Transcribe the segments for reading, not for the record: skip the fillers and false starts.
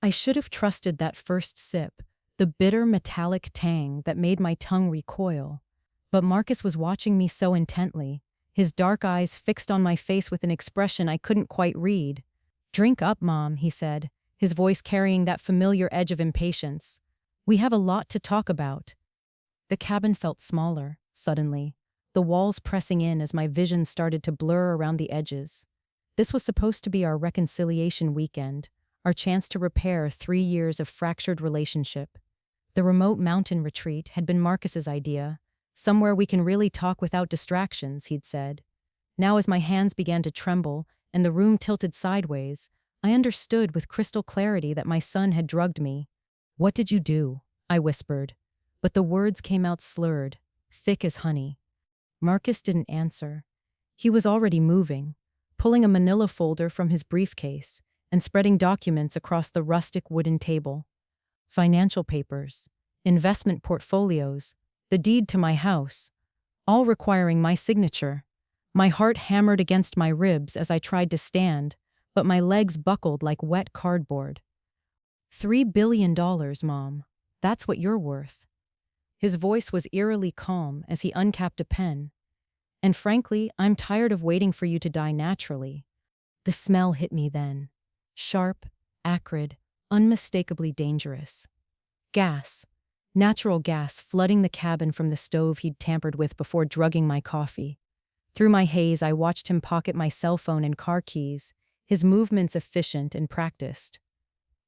I should have trusted that first sip, the bitter metallic tang that made my tongue recoil. But Marcus was watching me so intently, his dark eyes fixed on my face with an expression I couldn't quite read. "Drink up, Mom," he said, his voice carrying that familiar edge of impatience. "We have a lot to talk about." The cabin felt smaller, suddenly, the walls pressing in as my vision started to blur around the edges. This was supposed to be our reconciliation weekend, our chance to repair 3 years of fractured relationship. The remote mountain retreat had been Marcus's idea, somewhere we can really talk without distractions, he'd said. Now as my hands began to tremble and the room tilted sideways, I understood with crystal clarity that my son had drugged me. "What did you do?" I whispered, but the words came out slurred, thick as honey. Marcus didn't answer. He was already moving, pulling a manila folder from his briefcase and spreading documents across the rustic wooden table. Financial papers, investment portfolios, the deed to my house, all requiring my signature. My heart hammered against my ribs as I tried to stand, but my legs buckled like wet cardboard. $3 billion, Mom. That's what you're worth." His voice was eerily calm as he uncapped a pen. "And frankly, I'm tired of waiting for you to die naturally." The smell hit me then. Sharp, acrid, unmistakably dangerous. Gas. Natural gas flooding the cabin from the stove he'd tampered with before drugging my coffee. Through my haze, I watched him pocket my cell phone and car keys, his movements efficient and practiced.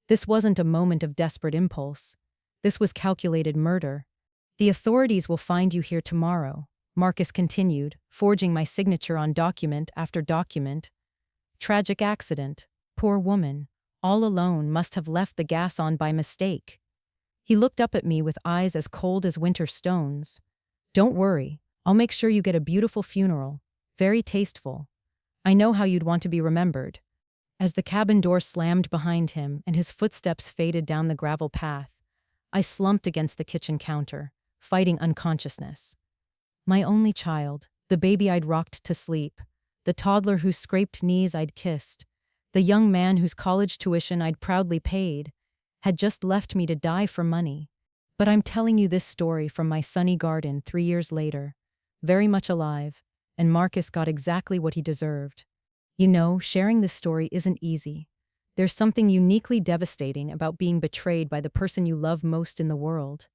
This wasn't a moment of desperate impulse. This was calculated murder. "The authorities will find you here tomorrow," Marcus continued, forging my signature on document after document. "Tragic accident. Poor woman. All alone, must have left the gas on by mistake." He looked up at me with eyes as cold as winter stones. "Don't worry. I'll make sure you get a beautiful funeral. Very tasteful. I know how you'd want to be remembered." As the cabin door slammed behind him and his footsteps faded down the gravel path, I slumped against the kitchen counter, fighting unconsciousness. My only child, the baby I'd rocked to sleep, the toddler whose scraped knees I'd kissed, the young man whose college tuition I'd proudly paid, had just left me to die for money. But I'm telling you this story from my sunny garden 3 years later, very much alive, and Marcus got exactly what he deserved. You know, sharing this story isn't easy. There's something uniquely devastating about being betrayed by the person you love most in the world.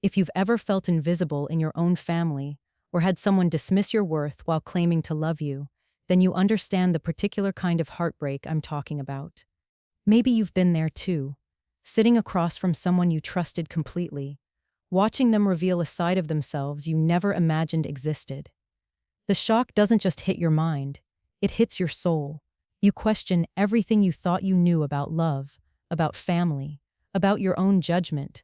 If you've ever felt invisible in your own family, or had someone dismiss your worth while claiming to love you, then you understand the particular kind of heartbreak I'm talking about. Maybe you've been there too, sitting across from someone you trusted completely, watching them reveal a side of themselves you never imagined existed. The shock doesn't just hit your mind, it hits your soul. You question everything you thought you knew about love, about family, about your own judgment.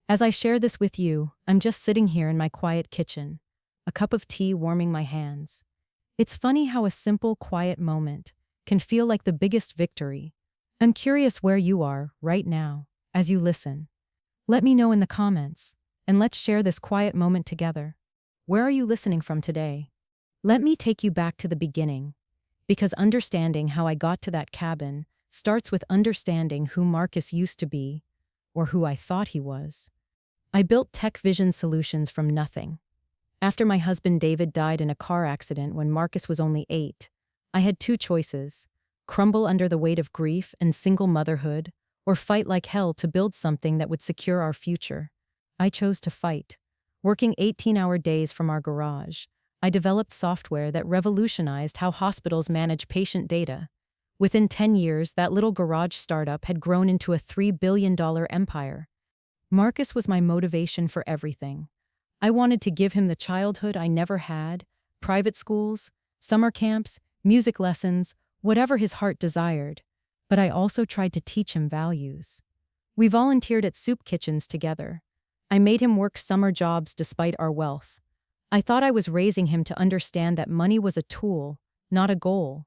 As I share this with you, I'm just sitting here in my quiet kitchen, a cup of tea warming my hands. It's funny how a simple, quiet moment can feel like the biggest victory. I'm curious where you are right now, as you listen. Let me know in the comments, and let's share this quiet moment together. Where are you listening from today? Let me take you back to the beginning, because understanding how I got to that cabin starts with understanding who Marcus used to be, or who I thought he was. I built Tech Vision Solutions from nothing. After my husband David died in a car accident when Marcus was only 8, I had two choices: crumble under the weight of grief and single motherhood, or fight like hell to build something that would secure our future. I chose to fight. Working 18-hour days from our garage, I developed software that revolutionized how hospitals manage patient data. Within 10 years, that little garage startup had grown into a $3 billion empire. Marcus was my motivation for everything. I wanted to give him the childhood I never had, private schools, summer camps, music lessons, whatever his heart desired. But I also tried to teach him values. We volunteered at soup kitchens together. I made him work summer jobs despite our wealth. I thought I was raising him to understand that money was a tool, not a goal.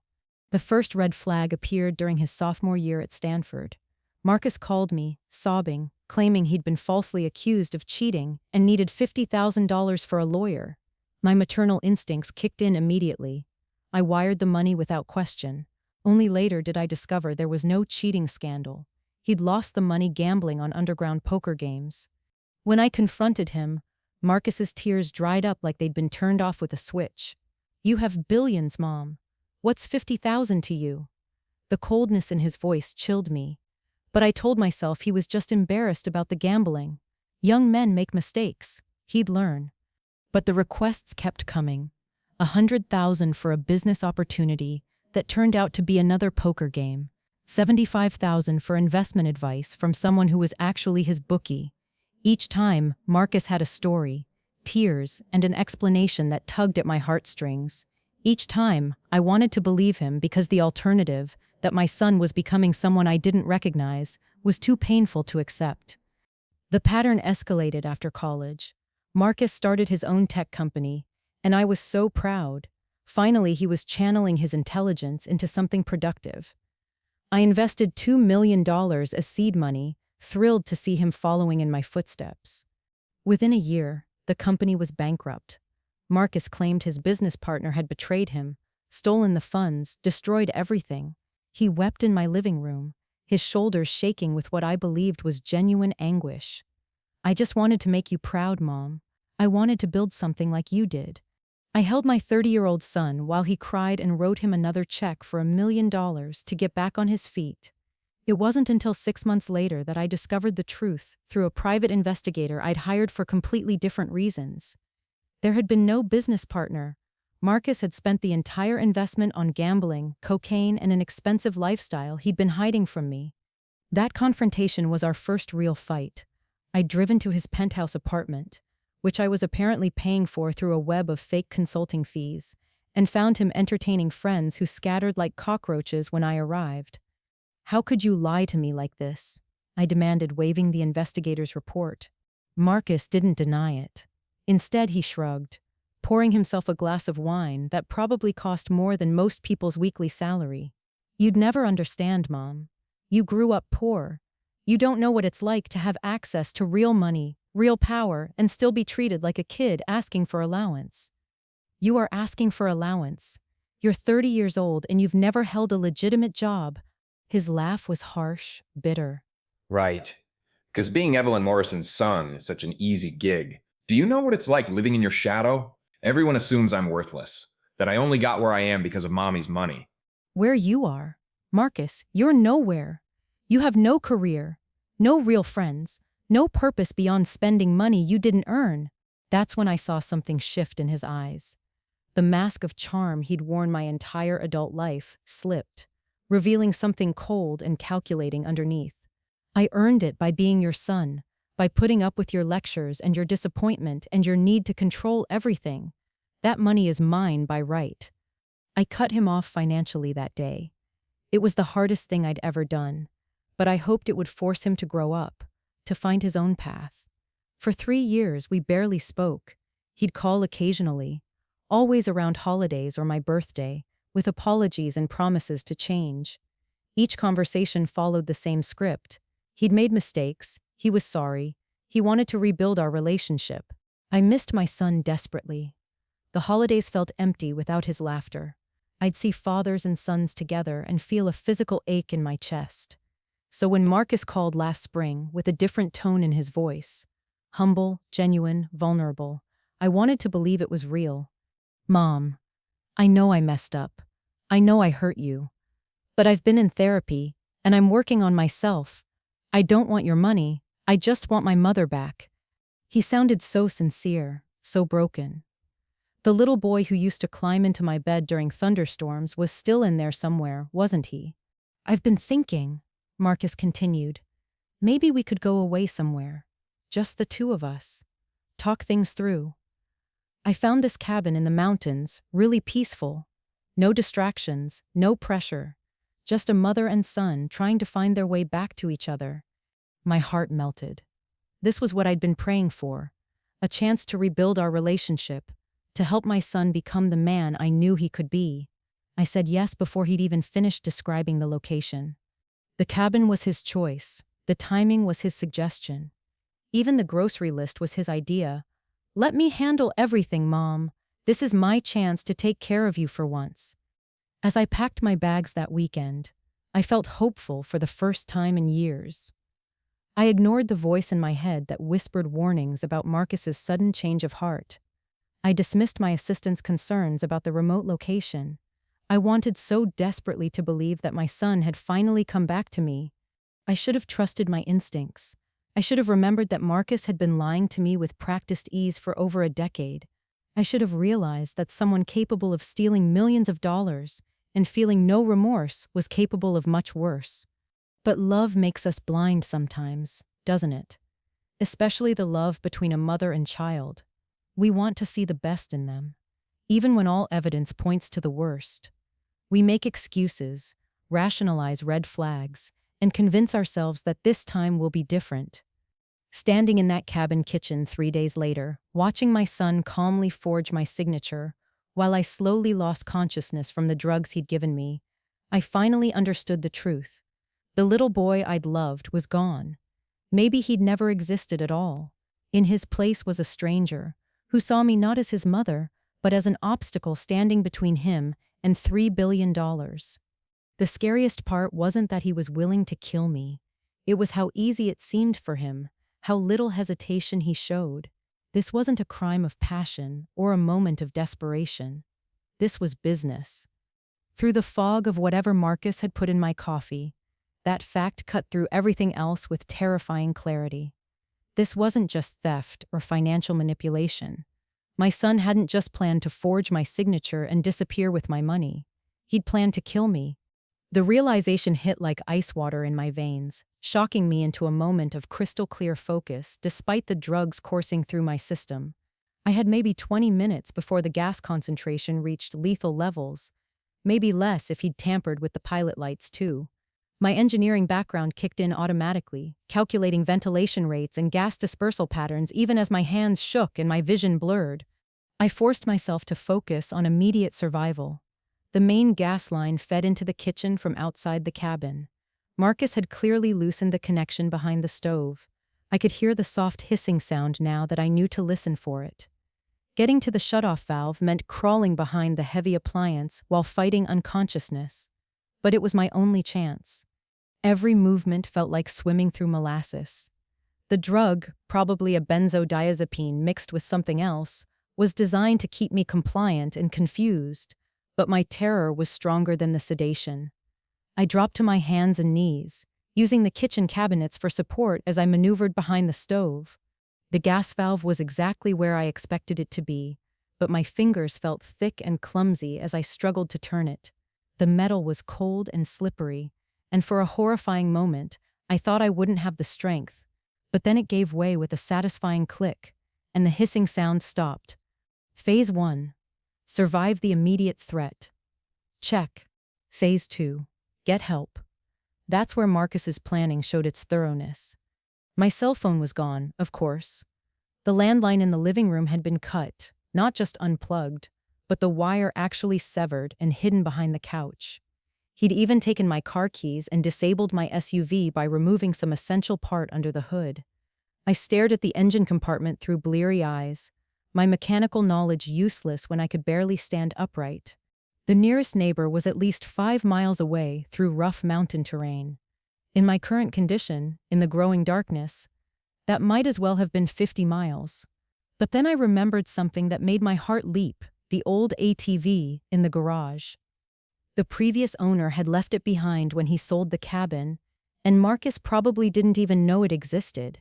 The first red flag appeared during his sophomore year at Stanford. Marcus called me, sobbing, claiming he'd been falsely accused of cheating and needed $50,000 for a lawyer. My maternal instincts kicked in immediately. I wired the money without question. Only later did I discover there was no cheating scandal. He'd lost the money gambling on underground poker games. When I confronted him, Marcus's tears dried up like they'd been turned off with a switch. "You have billions, Mom. What's 50,000 to you?" The coldness in his voice chilled me. But I told myself he was just embarrassed about the gambling. Young men make mistakes. He'd learn. But the requests kept coming. 100,000 for a business opportunity that turned out to be another poker game. 75,000 for investment advice from someone who was actually his bookie. Each time, Marcus had a story, tears, and an explanation that tugged at my heartstrings. Each time, I wanted to believe him because the alternative, that my son was becoming someone I didn't recognize, was too painful to accept. The pattern escalated after college. Marcus started his own tech company, and I was so proud. Finally, he was channeling his intelligence into something productive. I invested $2 million as seed money, thrilled to see him following in my footsteps. Within a year, the company was bankrupt. Marcus claimed his business partner had betrayed him, stolen the funds, destroyed everything. He wept in my living room, his shoulders shaking with what I believed was genuine anguish. "I just wanted to make you proud, Mom. I wanted to build something like you did." I held my 30-year-old son while he cried and wrote him another check for $1 million to get back on his feet. It wasn't until 6 months later that I discovered the truth through a private investigator I'd hired for completely different reasons. There had been no business partner. Marcus had spent the entire investment on gambling, cocaine, and an expensive lifestyle he'd been hiding from me. That confrontation was our first real fight. I'd driven to his penthouse apartment, which I was apparently paying for through a web of fake consulting fees, and found him entertaining friends who scattered like cockroaches when I arrived. "How could you lie to me like this?" I demanded, waving the investigator's report. Marcus didn't deny it. Instead, he shrugged, pouring himself a glass of wine that probably cost more than most people's weekly salary. "You'd never understand, Mom. You grew up poor. You don't know what it's like to have access to real money, real power, and still be treated like a kid asking for allowance. You are asking for allowance. You're 30 years old and you've never held a legitimate job." His laugh was harsh, bitter. Right. Because being Evelyn Morrison's son is such an easy gig. Do you know what it's like living in your shadow? Everyone assumes I'm worthless, that I only got where I am because of Mommy's money. "Where you are? Marcus, you're nowhere. You have no career, no real friends, no purpose beyond spending money you didn't earn." That's when I saw something shift in his eyes. The mask of charm he'd worn my entire adult life slipped, revealing something cold and calculating underneath. "I earned it by being your son, by putting up with your lectures and your disappointment and your need to control everything. That money is mine by right." I cut him off financially that day. It was the hardest thing I'd ever done, but I hoped it would force him to grow up, to find his own path. For 3 years, we barely spoke. He'd call occasionally, always around holidays or my birthday, with apologies and promises to change. Each conversation followed the same script. He'd made mistakes, he was sorry, he wanted to rebuild our relationship. I missed my son desperately. The holidays felt empty without his laughter. I'd see fathers and sons together and feel a physical ache in my chest. So when Marcus called last spring with a different tone in his voice, humble, genuine, vulnerable, I wanted to believe it was real. "Mom, I know I messed up. I know I hurt you. But I've been in therapy, and I'm working on myself. I don't want your money. I just want my mother back." He sounded so sincere, so broken. The little boy who used to climb into my bed during thunderstorms was still in there somewhere, wasn't he? "I've been thinking," Marcus continued, "maybe we could go away somewhere. Just the two of us. Talk things through. I found this cabin in the mountains, really peaceful. No distractions, no pressure. Just a mother and son trying to find their way back to each other." My heart melted. This was what I'd been praying for. A chance to rebuild our relationship, to help my son become the man I knew he could be. I said yes before he'd even finished describing the location. The cabin was his choice. The timing was his suggestion. Even the grocery list was his idea. "Let me handle everything, Mom. This is my chance to take care of you for once." As I packed my bags that weekend, I felt hopeful for the first time in years. I ignored the voice in my head that whispered warnings about Marcus's sudden change of heart. I dismissed my assistant's concerns about the remote location. I wanted so desperately to believe that my son had finally come back to me. I should have trusted my instincts. I should have remembered that Marcus had been lying to me with practiced ease for over a decade. I should have realized that someone capable of stealing millions of dollars and feeling no remorse was capable of much worse. But love makes us blind sometimes, doesn't it? Especially the love between a mother and child. We want to see the best in them, even when all evidence points to the worst. We make excuses, rationalize red flags, and convince ourselves that this time will be different. Standing in that cabin kitchen 3 days later, watching my son calmly forge my signature, while I slowly lost consciousness from the drugs he'd given me, I finally understood the truth. The little boy I'd loved was gone. Maybe he'd never existed at all. In his place was a stranger, who saw me not as his mother, but as an obstacle standing between him and $3 billion. The scariest part wasn't that he was willing to kill me. It was how easy it seemed for him, how little hesitation he showed. This wasn't a crime of passion or a moment of desperation. This was business. Through the fog of whatever Marcus had put in my coffee, that fact cut through everything else with terrifying clarity. This wasn't just theft or financial manipulation. My son hadn't just planned to forge my signature and disappear with my money. He'd planned to kill me. The realization hit like ice water in my veins, shocking me into a moment of crystal-clear focus despite the drugs coursing through my system. I had maybe 20 minutes before the gas concentration reached lethal levels, maybe less if he'd tampered with the pilot lights too. My engineering background kicked in automatically, calculating ventilation rates and gas dispersal patterns even as my hands shook and my vision blurred. I forced myself to focus on immediate survival. The main gas line fed into the kitchen from outside the cabin. Marcus had clearly loosened the connection behind the stove. I could hear the soft hissing sound now that I knew to listen for it. Getting to the shutoff valve meant crawling behind the heavy appliance while fighting unconsciousness. But it was my only chance. Every movement felt like swimming through molasses. The drug, probably a benzodiazepine mixed with something else, was designed to keep me compliant and confused, but my terror was stronger than the sedation. I dropped to my hands and knees, using the kitchen cabinets for support as I maneuvered behind the stove. The gas valve was exactly where I expected it to be, but my fingers felt thick and clumsy as I struggled to turn it. The metal was cold and slippery, and for a horrifying moment, I thought I wouldn't have the strength. But then it gave way with a satisfying click, and the hissing sound stopped. Phase 1. Survive the immediate threat. Check. Phase 2. Get help. That's where Marcus's planning showed its thoroughness. My cell phone was gone, of course. The landline in the living room had been cut, not just unplugged, but the wire actually severed and hidden behind the couch. He'd even taken my car keys and disabled my SUV by removing some essential part under the hood. I stared at the engine compartment through bleary eyes, my mechanical knowledge useless when I could barely stand upright. The nearest neighbor was at least 5 miles away through rough mountain terrain. In my current condition, in the growing darkness, that might as well have been 50 miles. But then I remembered something that made my heart leap, the old ATV in the garage. The previous owner had left it behind when he sold the cabin, and Marcus probably didn't even know it existed.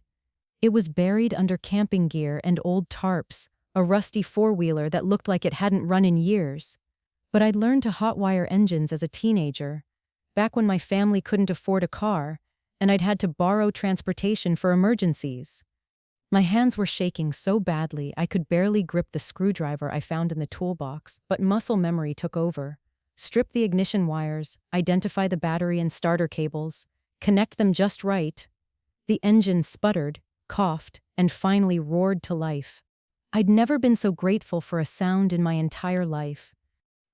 It was buried under camping gear and old tarps, a rusty four-wheeler that looked like it hadn't run in years. But I'd learned to hotwire engines as a teenager, back when my family couldn't afford a car, and I'd had to borrow transportation for emergencies. My hands were shaking so badly I could barely grip the screwdriver I found in the toolbox, but muscle memory took over. Strip the ignition wires, identify the battery and starter cables, connect them just right. The engine sputtered, coughed, and finally roared to life. I'd never been so grateful for a sound in my entire life.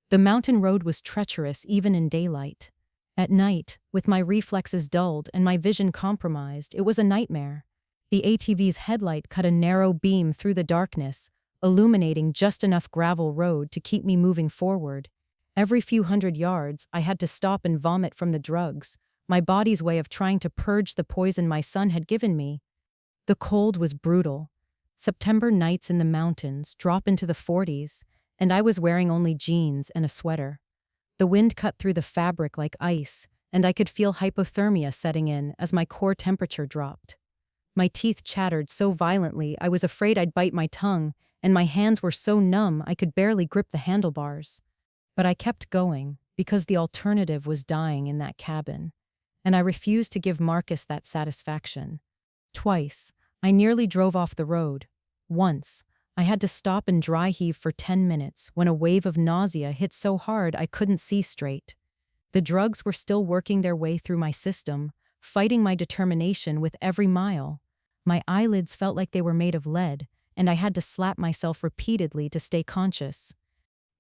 The mountain road was treacherous even in daylight. At night, with my reflexes dulled and my vision compromised, it was a nightmare. The ATV's headlight cut a narrow beam through the darkness, illuminating just enough gravel road to keep me moving forward. Every few hundred yards, I had to stop and vomit from the drugs, my body's way of trying to purge the poison my son had given me. The cold was brutal. September nights in the mountains drop into the 40s, and I was wearing only jeans and a sweater. The wind cut through the fabric like ice, and I could feel hypothermia setting in as my core temperature dropped. My teeth chattered so violently I was afraid I'd bite my tongue, and my hands were so numb I could barely grip the handlebars. But I kept going, because the alternative was dying in that cabin, and I refused to give Marcus that satisfaction. Twice, I nearly drove off the road. Once, I had to stop and dry heave for 10 minutes when a wave of nausea hit so hard I couldn't see straight. The drugs were still working their way through my system, fighting my determination with every mile. My eyelids felt like they were made of lead, and I had to slap myself repeatedly to stay conscious.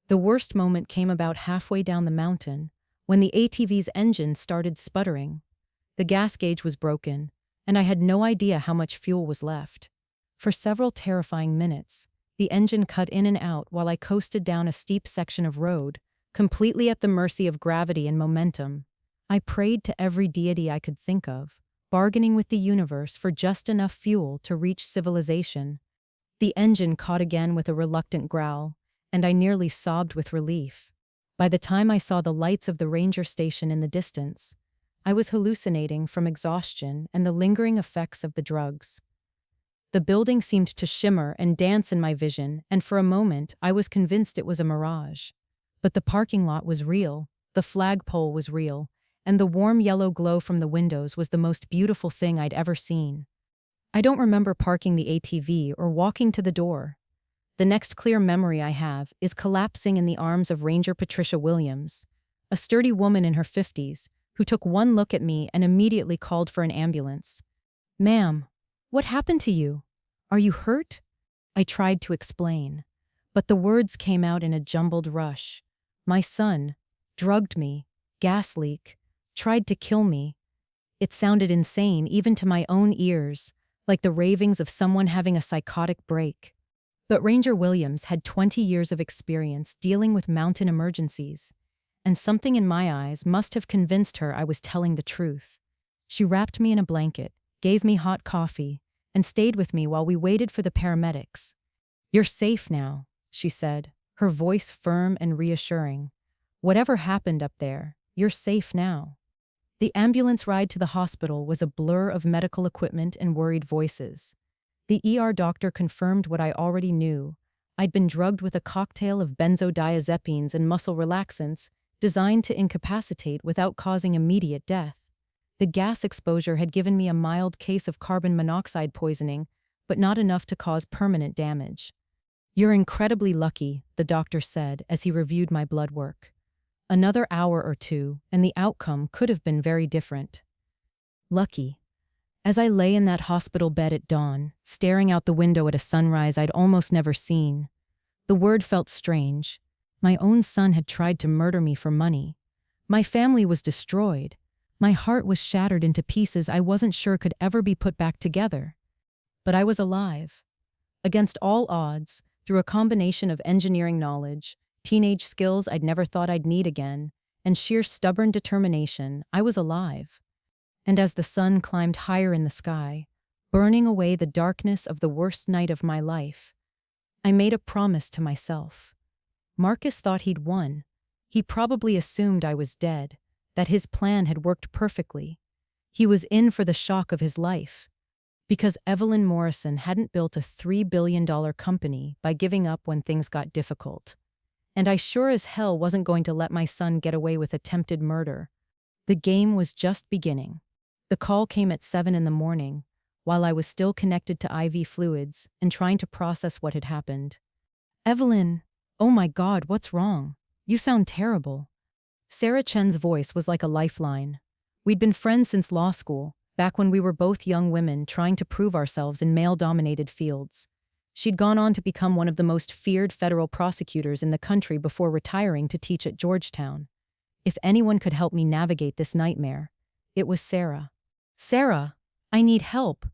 The worst moment came about halfway down the mountain, when the ATV's engine started sputtering. The gas gauge was broken, and I had no idea how much fuel was left. For several terrifying minutes, the engine cut in and out while I coasted down a steep section of road, completely at the mercy of gravity and momentum. I prayed to every deity I could think of, bargaining with the universe for just enough fuel to reach civilization. The engine caught again with a reluctant growl, and I nearly sobbed with relief. By the time I saw the lights of the ranger station in the distance, I was hallucinating from exhaustion and the lingering effects of the drugs. The building seemed to shimmer and dance in my vision, and for a moment I was convinced it was a mirage. But the parking lot was real, the flagpole was real, and the warm yellow glow from the windows was the most beautiful thing I'd ever seen. I don't remember parking the ATV or walking to the door. The next clear memory I have is collapsing in the arms of Ranger Patricia Williams, a sturdy woman in her 50s, who took one look at me and immediately called for an ambulance. "Ma'am, what happened to you? Are you hurt?" I tried to explain, but the words came out in a jumbled rush. My son drugged me, gas leak, tried to kill me. It sounded insane even to my own ears, like the ravings of someone having a psychotic break. But Ranger Williams had 20 years of experience dealing with mountain emergencies, and something in my eyes must have convinced her I was telling the truth. She wrapped me in a blanket, gave me hot coffee, and stayed with me while we waited for the paramedics. "You're safe now," she said, her voice firm and reassuring. "Whatever happened up there, you're safe now." The ambulance ride to the hospital was a blur of medical equipment and worried voices. The ER doctor confirmed what I already knew. I'd been drugged with a cocktail of benzodiazepines and muscle relaxants designed to incapacitate without causing immediate death. The gas exposure had given me a mild case of carbon monoxide poisoning, but not enough to cause permanent damage. "You're incredibly lucky," the doctor said as he reviewed my blood work. "Another hour or two, and the outcome could have been very different." Lucky. As I lay in that hospital bed at dawn, staring out the window at a sunrise I'd almost never seen, the word felt strange. My own son had tried to murder me for money. My family was destroyed. My heart was shattered into pieces I wasn't sure could ever be put back together. But I was alive. Against all odds, through a combination of engineering knowledge, teenage skills I'd never thought I'd need again, and sheer stubborn determination, I was alive. And as the sun climbed higher in the sky, burning away the darkness of the worst night of my life, I made a promise to myself. Marcus thought he'd won. He probably assumed I was dead, that his plan had worked perfectly. He was in for the shock of his life. Because Evelyn Morrison hadn't built a $3 billion company by giving up when things got difficult. And I sure as hell wasn't going to let my son get away with attempted murder. The game was just beginning. The call came at 7 in the morning, while I was still connected to IV fluids and trying to process what had happened. "Evelyn, oh my God, what's wrong? You sound terrible." Sarah Chen's voice was like a lifeline. We'd been friends since law school, back when we were both young women trying to prove ourselves in male-dominated fields. She'd gone on to become one of the most feared federal prosecutors in the country before retiring to teach at Georgetown. If anyone could help me navigate this nightmare, it was Sarah. "Sarah, I need help.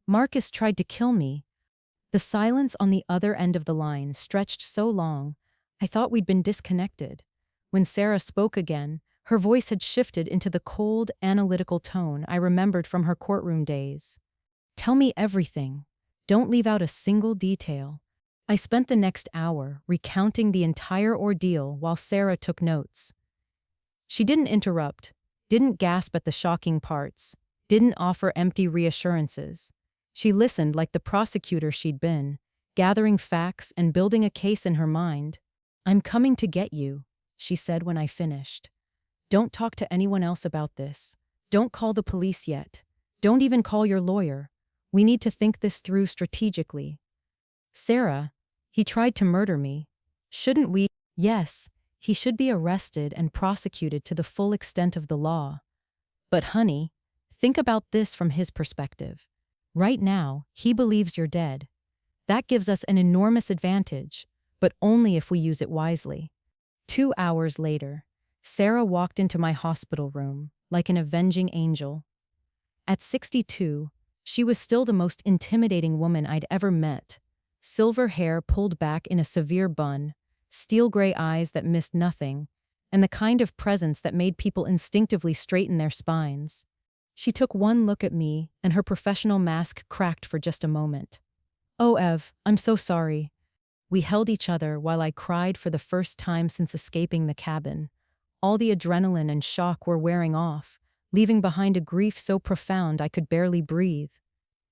Marcus tried to kill me." The silence on the other end of the line stretched so long, I thought we'd been disconnected. When Sarah spoke again, her voice had shifted into the cold, analytical tone I remembered from her courtroom days. Tell me everything. Don't leave out a single detail. I spent the next hour recounting the entire ordeal while Sarah took notes. She didn't interrupt, didn't gasp at the shocking parts, didn't offer empty reassurances. She listened like the prosecutor she'd been, gathering facts and building a case in her mind. "I'm coming to get you," she said when I finished. "Don't talk to anyone else about this. Don't call the police yet. Don't even call your lawyer. We need to think this through strategically." "Sarah, he tried to murder me. Shouldn't we?" "Yes, he should be arrested and prosecuted to the full extent of the law. But honey, think about this from his perspective. Right now, he believes you're dead. That gives us an enormous advantage, but only if we use it wisely." 2 hours later, Sarah walked into my hospital room like an avenging angel. At 62, she was still the most intimidating woman I'd ever met. Silver hair pulled back in a severe bun, steel gray eyes that missed nothing, and the kind of presence that made people instinctively straighten their spines. She took one look at me, and her professional mask cracked for just a moment. "Oh, Ev, I'm so sorry." We held each other while I cried for the first time since escaping the cabin. All the adrenaline and shock were wearing off, leaving behind a grief so profound I could barely breathe.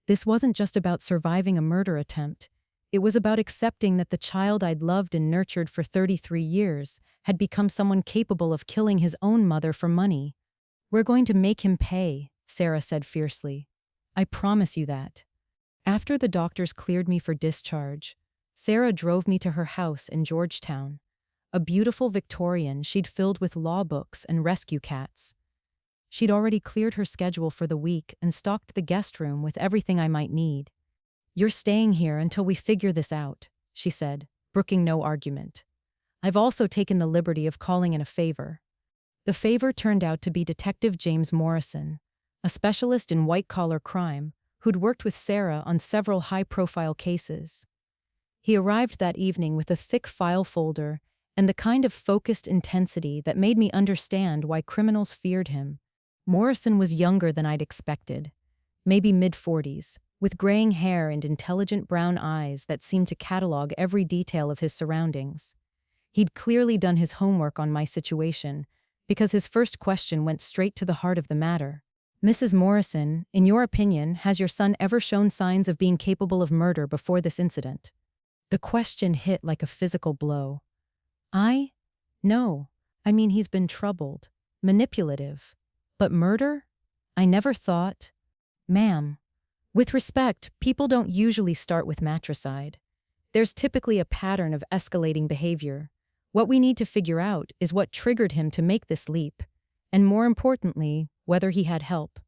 This wasn't just about surviving a murder attempt. It was about accepting that the child I'd loved and nurtured for 33 years had become someone capable of killing his own mother for money. "We're going to make him pay," Sarah said fiercely. "I promise you that." After the doctors cleared me for discharge, Sarah drove me to her house in Georgetown, a beautiful Victorian she'd filled with law books and rescue cats. She'd already cleared her schedule for the week and stocked the guest room with everything I might need. "You're staying here until we figure this out," she said, brooking no argument. "I've also taken the liberty of calling in a favor." The favor turned out to be Detective James Morrison, a specialist in white-collar crime who'd worked with Sarah on several high-profile cases. He arrived that evening with a thick file folder and the kind of focused intensity that made me understand why criminals feared him. Morrison was younger than I'd expected, maybe mid-40s, with graying hair and intelligent brown eyes that seemed to catalog every detail of his surroundings. He'd clearly done his homework on my situation, because his first question went straight to the heart of the matter. "Mrs. Morrison, in your opinion, has your son ever shown signs of being capable of murder before this incident?" The question hit like a physical blow. No. I mean, he's been troubled, manipulative. But murder? I never thought. Ma'am, with respect, people don't usually start with matricide. There's typically a pattern of escalating behavior. What we need to figure out is what triggered him to make this leap, and more importantly, whether he had help.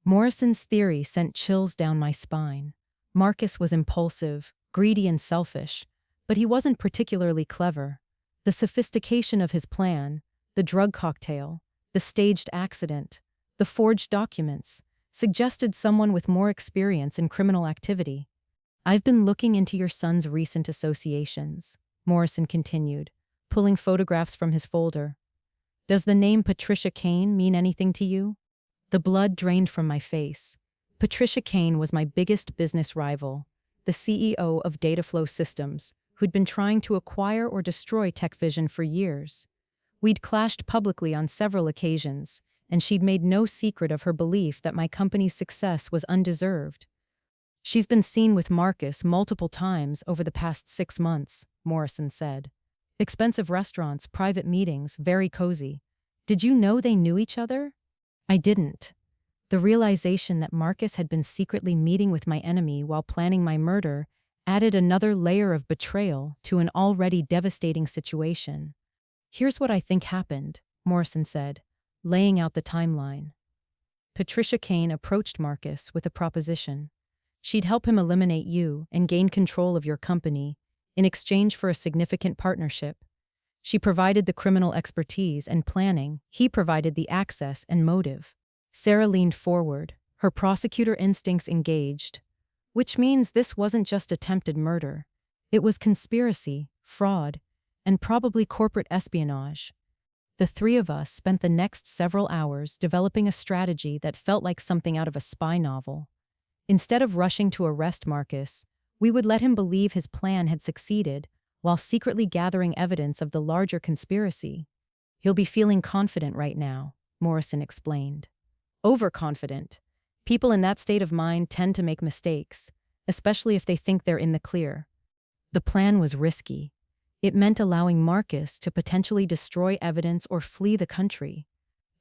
Morrison's theory sent chills down my spine. Marcus was impulsive, greedy and selfish, but he wasn't particularly clever. The sophistication of his plan, the drug cocktail, the staged accident, the forged documents, suggested someone with more experience in criminal activity. "I've been looking into your son's recent associations," Morrison continued, pulling photographs from his folder. "Does the name Patricia Kane mean anything to you?" The blood drained from my face. Patricia Kane was my biggest business rival, the CEO of Dataflow Systems, who'd been trying to acquire or destroy TechVision for years. We'd clashed publicly on several occasions, and she'd made no secret of her belief that my company's success was undeserved. "She's been seen with Marcus multiple times over the past 6 months," Morrison said. "Expensive restaurants, private meetings, very cozy. Did you know they knew each other?" I didn't. The realization that Marcus had been secretly meeting with my enemy while planning my murder added another layer of betrayal to an already devastating situation. "Here's what I think happened," Morrison said, laying out the timeline. Patricia Kane approached Marcus with a proposition. She'd help him eliminate you and gain control of your company in exchange for a significant partnership. She provided the criminal expertise and planning, he provided the access and motive. Sarah leaned forward, her prosecutor instincts engaged. Which means this wasn't just attempted murder. It was conspiracy, fraud, and probably corporate espionage. The three of us spent the next several hours developing a strategy that felt like something out of a spy novel. Instead of rushing to arrest Marcus, we would let him believe his plan had succeeded while secretly gathering evidence of the larger conspiracy. "He'll be feeling confident right now," Morrison explained. "Overconfident. People in that state of mind tend to make mistakes, especially if they think they're in the clear." The plan was risky. It meant allowing Marcus to potentially destroy evidence or flee the country.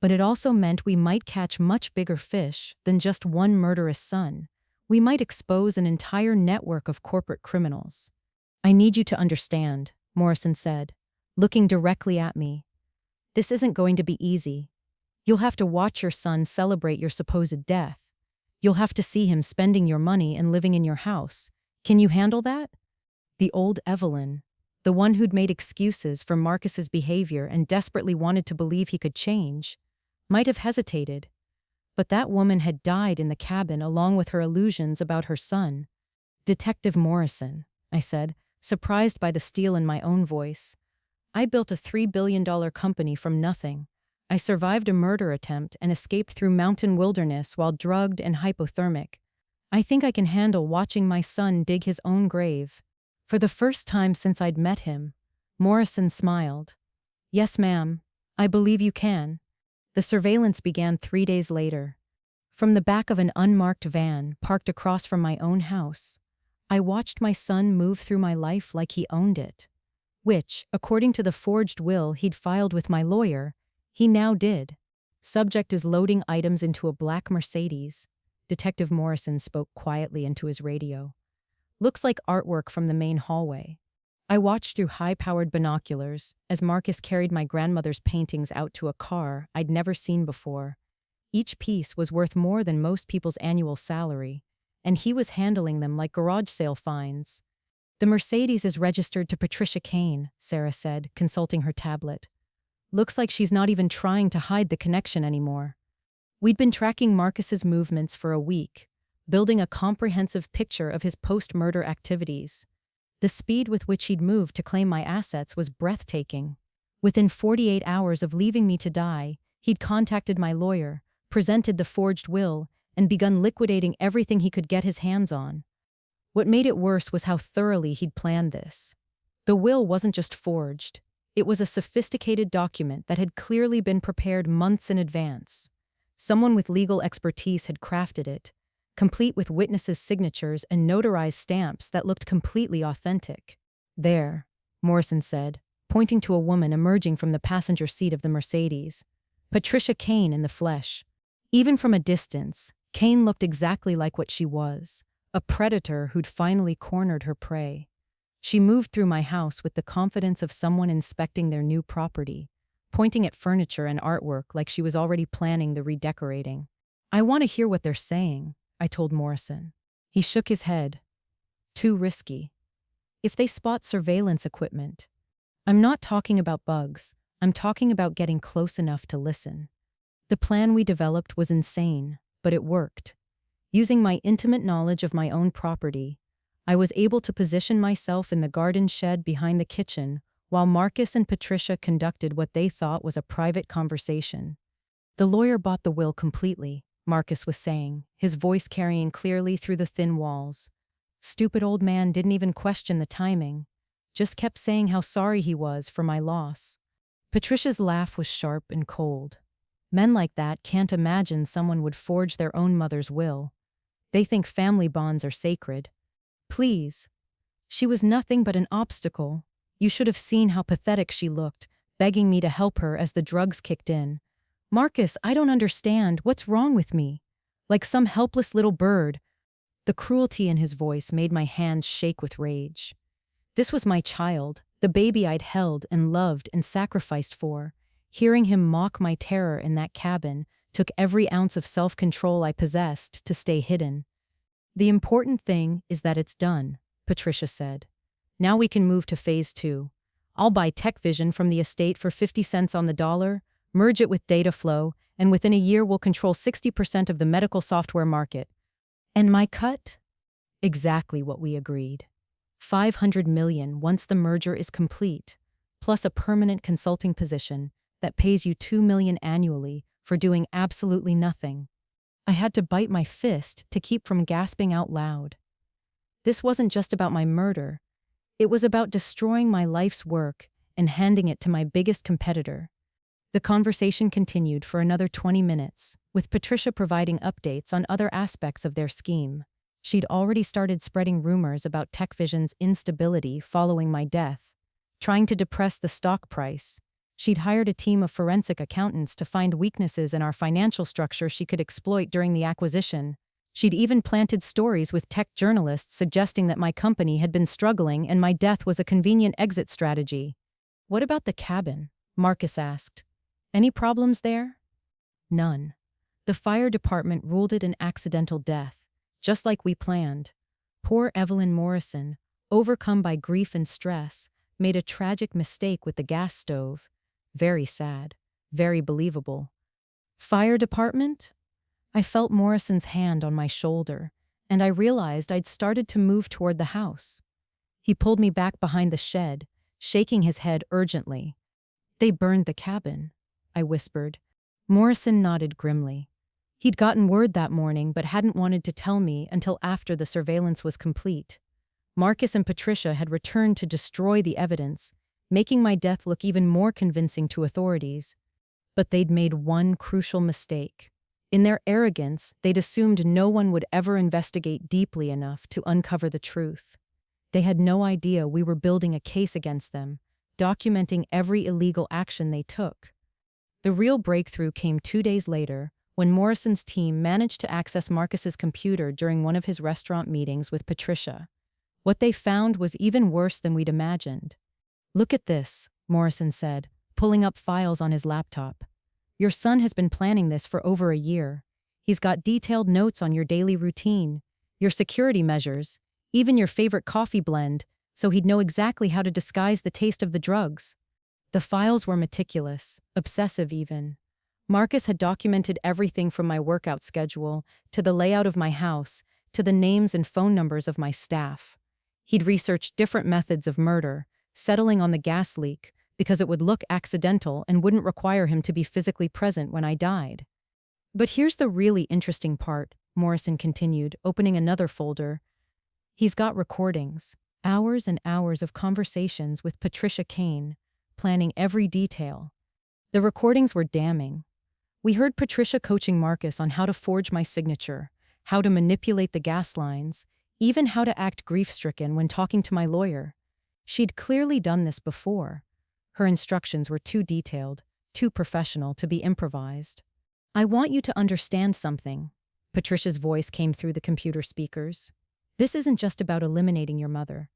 But it also meant we might catch much bigger fish than just one murderous son. We might expose an entire network of corporate criminals. "I need you to understand," Morrison said, looking directly at me. "This isn't going to be easy. You'll have to watch your son celebrate your supposed death. You'll have to see him spending your money and living in your house. Can you handle that?" The old Evelyn, the one who'd made excuses for Marcus's behavior and desperately wanted to believe he could change, might have hesitated. But that woman had died in the cabin along with her illusions about her son. "Detective Morrison," I said, surprised by the steel in my own voice. "I built a $3 billion company from nothing. I survived a murder attempt and escaped through mountain wilderness while drugged and hypothermic. I think I can handle watching my son dig his own grave." For the first time since I'd met him, Morrison smiled. "Yes, ma'am, I believe you can." The surveillance began 3 days later. From the back of an unmarked van parked across from my own house, I watched my son move through my life like he owned it. Which, according to the forged will he'd filed with my lawyer, he now did. "Subject is loading items into a black Mercedes," Detective Morrison spoke quietly into his radio. "Looks like artwork from the main hallway." I watched through high-powered binoculars as Marcus carried my grandmother's paintings out to a car I'd never seen before. Each piece was worth more than most people's annual salary, and he was handling them like garage sale finds. "The Mercedes is registered to Patricia Kane," Sarah said, consulting her tablet. "Looks like she's not even trying to hide the connection anymore." We'd been tracking Marcus's movements for a week, building a comprehensive picture of his post-murder activities. The speed with which he'd moved to claim my assets was breathtaking. Within 48 hours of leaving me to die, he'd contacted my lawyer, presented the forged will, and begun liquidating everything he could get his hands on. What made it worse was how thoroughly he'd planned this. The will wasn't just forged. It was a sophisticated document that had clearly been prepared months in advance. Someone with legal expertise had crafted it, complete with witnesses' signatures and notarized stamps that looked completely authentic. "There," Morrison said, pointing to a woman emerging from the passenger seat of the Mercedes. "Patricia Kane in the flesh." Even from a distance, Kane looked exactly like what she was, a predator who'd finally cornered her prey. She moved through my house with the confidence of someone inspecting their new property, pointing at furniture and artwork like she was already planning the redecorating. "I want to hear what they're saying," I told Morrison. He shook his head. "Too risky. If they spot surveillance equipment." "I'm not talking about bugs. I'm talking about getting close enough to listen." The plan we developed was insane, but it worked. Using my intimate knowledge of my own property, I was able to position myself in the garden shed behind the kitchen while Marcus and Patricia conducted what they thought was a private conversation. "The lawyer bought the will completely," Marcus was saying, his voice carrying clearly through the thin walls. "Stupid old man didn't even question the timing, just kept saying how sorry he was for my loss." Patricia's laugh was sharp and cold. "Men like that can't imagine someone would forge their own mother's will. They think family bonds are sacred. Please." She was nothing but an obstacle. You should have seen how pathetic she looked, begging me to help her as the drugs kicked in. "Marcus, I don't understand. What's wrong with me?" Like some helpless little bird. The cruelty in his voice made my hands shake with rage. This was my child, the baby I'd held and loved and sacrificed for. Hearing him mock my terror in that cabin took every ounce of self-control I possessed to stay hidden. "The important thing is that it's done," Patricia said. "Now we can move to phase 2. I'll buy tech vision from the estate for 50 cents on the dollar, merge it with data flow, and within a year we'll control 60% of the medical software market." "And my cut?" Exactly what we agreed. 500 million once the merger is complete, plus a permanent consulting position, that pays you $2 million annually for doing absolutely nothing. I had to bite my fist to keep from gasping out loud. This wasn't just about my murder. It was about destroying my life's work and handing it to my biggest competitor. The conversation continued for another 20 minutes, with Patricia providing updates on other aspects of their scheme. She'd already started spreading rumors about TechVision's instability following my death, trying to depress the stock price. She'd hired a team of forensic accountants to find weaknesses in our financial structure she could exploit during the acquisition. She'd even planted stories with tech journalists suggesting that my company had been struggling and my death was a convenient exit strategy. "What about the cabin?" Marcus asked. "Any problems there?" "None. The fire department ruled it an accidental death, just like we planned. Poor Evelyn Morrison, overcome by grief and stress, made a tragic mistake with the gas stove. Very sad. Very believable." "Fire department?" I felt Morrison's hand on my shoulder, and I realized I'd started to move toward the house. He pulled me back behind the shed, shaking his head urgently. "They burned the cabin," I whispered. Morrison nodded grimly. He'd gotten word that morning but hadn't wanted to tell me until after the surveillance was complete. Marcus and Patricia had returned to destroy the evidence, making my death look even more convincing to authorities. But they'd made one crucial mistake. In their arrogance, they'd assumed no one would ever investigate deeply enough to uncover the truth. They had no idea we were building a case against them, documenting every illegal action they took. The real breakthrough came 2 days later, when Morrison's team managed to access Marcus's computer during one of his restaurant meetings with Patricia. What they found was even worse than we'd imagined. "Look at this," Morrison said, pulling up files on his laptop. "Your son has been planning this for over a year. He's got detailed notes on your daily routine, your security measures, even your favorite coffee blend, so he'd know exactly how to disguise the taste of the drugs." The files were meticulous, obsessive even. Marcus had documented everything from my workout schedule, to the layout of my house, to the names and phone numbers of my staff. He'd researched different methods of murder, settling on the gas leak, because it would look accidental and wouldn't require him to be physically present when I died. "But here's the really interesting part," Morrison continued, opening another folder. "He's got recordings, hours and hours of conversations with Patricia Kane, planning every detail. The recordings were damning. We heard Patricia coaching Marcus on how to forge my signature, how to manipulate the gas lines, even how to act grief-stricken when talking to my lawyer. She'd clearly done this before. Her instructions were too detailed, too professional to be improvised. "I want you to understand something." Patricia's voice came through the computer speakers. "This isn't just about eliminating your mother.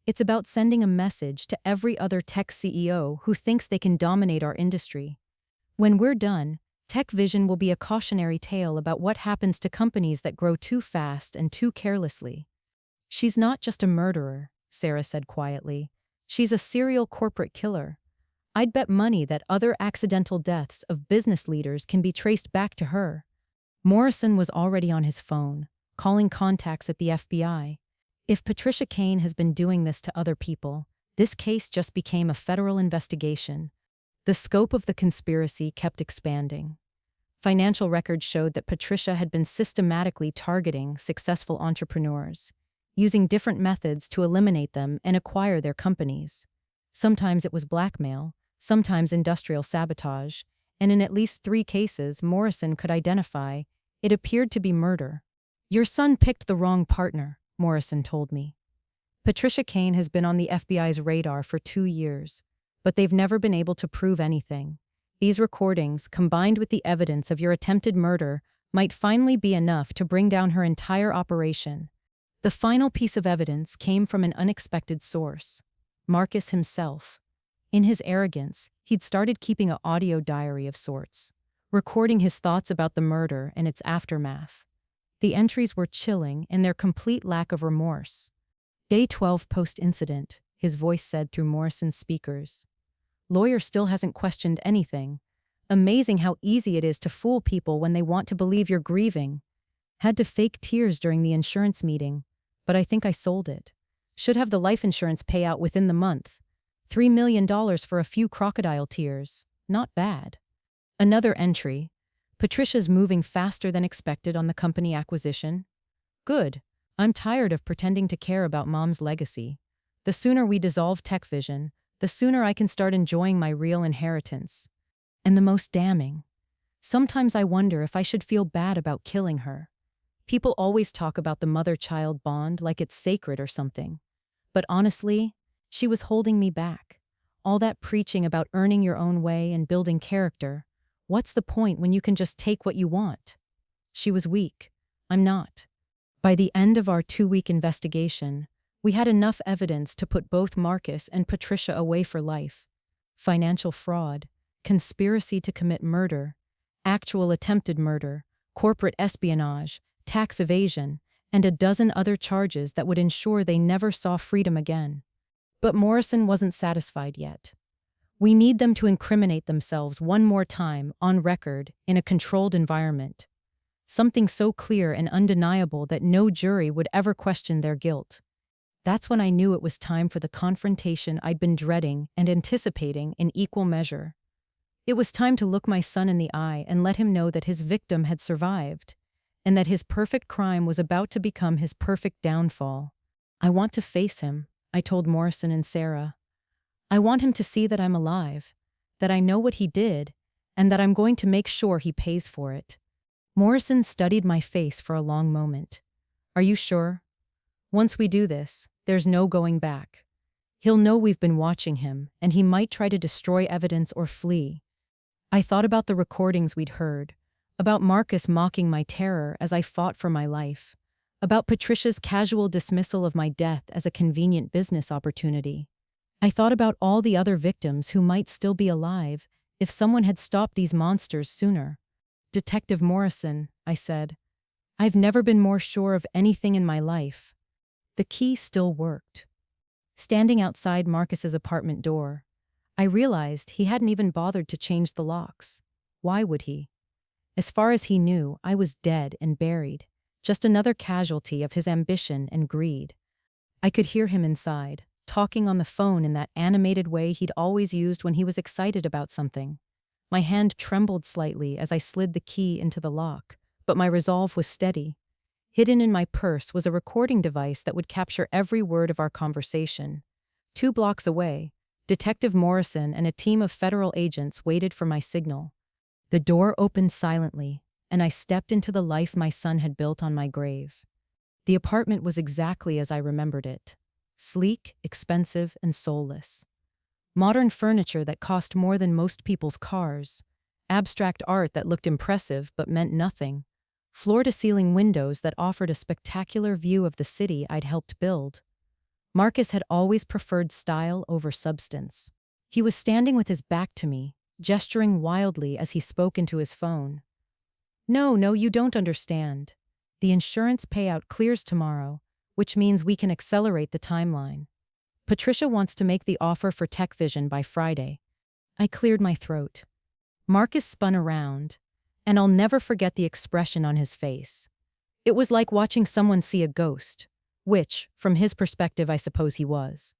It's about sending a message to every other tech CEO who thinks they can dominate our industry. When we're done, TechVision will be a cautionary tale about what happens to companies that grow too fast and too carelessly." "She's not just a murderer," Sarah said quietly. "She's a serial corporate killer. I'd bet money that other accidental deaths of business leaders can be traced back to her." Morrison was already on his phone, calling contacts at the FBI. If Patricia Kane has been doing this to other people, this case just became a federal investigation. The scope of the conspiracy kept expanding. Financial records showed that Patricia had been systematically targeting successful entrepreneurs, using different methods to eliminate them and acquire their companies. Sometimes it was blackmail, sometimes industrial sabotage, and in at least 3 cases Morrison could identify, it appeared to be murder. "Your son picked the wrong partner," Morrison told me. "Patricia Kane has been on the FBI's radar for 2 years, but they've never been able to prove anything. These recordings, combined with the evidence of your attempted murder, might finally be enough to bring down her entire operation." The final piece of evidence came from an unexpected source: Marcus himself. In his arrogance, he'd started keeping an audio diary of sorts, recording his thoughts about the murder and its aftermath. The entries were chilling in their complete lack of remorse. "Day 12 post-incident," his voice said through Morrison's speakers. "Lawyer still hasn't questioned anything. Amazing how easy it is to fool people when they want to believe you're grieving. Had to fake tears during the insurance meeting, but I think I sold it. Should have the life insurance payout within the month. $3 million for a few crocodile tears. not bad. Another entry. Patricia's moving faster than expected on the company acquisition. Good. I'm tired of pretending to care about Mom's legacy. The sooner we dissolve TechVision, the sooner I can start enjoying my real inheritance. And the most damning. Sometimes I wonder if I should feel bad about killing her. People always talk about the mother-child bond like it's sacred or something. But honestly, she was holding me back. All that preaching about earning your own way and building character. What's the point when you can just take what you want? She was weak. I'm not. By the end of our 2-week investigation, we had enough evidence to put both Marcus and Patricia away for life. Financial fraud, conspiracy to commit murder, actual attempted murder, corporate espionage, tax evasion, and a dozen other charges that would ensure they never saw freedom again. But Morrison wasn't satisfied yet. We need them to incriminate themselves one more time, on record, in a controlled environment. Something so clear and undeniable that no jury would ever question their guilt. That's when I knew it was time for the confrontation I'd been dreading and anticipating in equal measure. It was time to look my son in the eye and let him know that his victim had survived, and that his perfect crime was about to become his perfect downfall. I want to face him, I told Morrison and Sarah. I want him to see that I'm alive, that I know what he did, and that I'm going to make sure he pays for it. Morrison studied my face for a long moment. Are you sure? Once we do this, there's no going back. He'll know we've been watching him, and he might try to destroy evidence or flee. I thought about the recordings we'd heard, about Marcus mocking my terror as I fought for my life, about Patricia's casual dismissal of my death as a convenient business opportunity. I thought about all the other victims who might still be alive if someone had stopped these monsters sooner. Detective Morrison, I said, I've never been more sure of anything in my life. The key still worked. Standing outside Marcus's apartment door, I realized he hadn't even bothered to change the locks. Why would he? As far as he knew, I was dead and buried, just another casualty of his ambition and greed. I could hear him inside, talking on the phone in that animated way he'd always used when he was excited about something. My hand trembled slightly as I slid the key into the lock, but my resolve was steady. Hidden in my purse was a recording device that would capture every word of our conversation. 2 blocks away, Detective Morrison and a team of federal agents waited for my signal. The door opened silently, and I stepped into the life my son had built on my grave. The apartment was exactly as I remembered it. Sleek, expensive, and soulless. Modern furniture that cost more than most people's cars. Abstract art that looked impressive but meant nothing. Floor-to-ceiling windows that offered a spectacular view of the city I'd helped build. Marcus had always preferred style over substance. He was standing with his back to me, gesturing wildly as he spoke into his phone. No, you don't understand. The insurance payout clears tomorrow, which means we can accelerate the timeline. Patricia wants to make the offer for TechVision by Friday. I cleared my throat. Marcus spun around, and I'll never forget the expression on his face. It was like watching someone see a ghost, which, from his perspective, I suppose he was.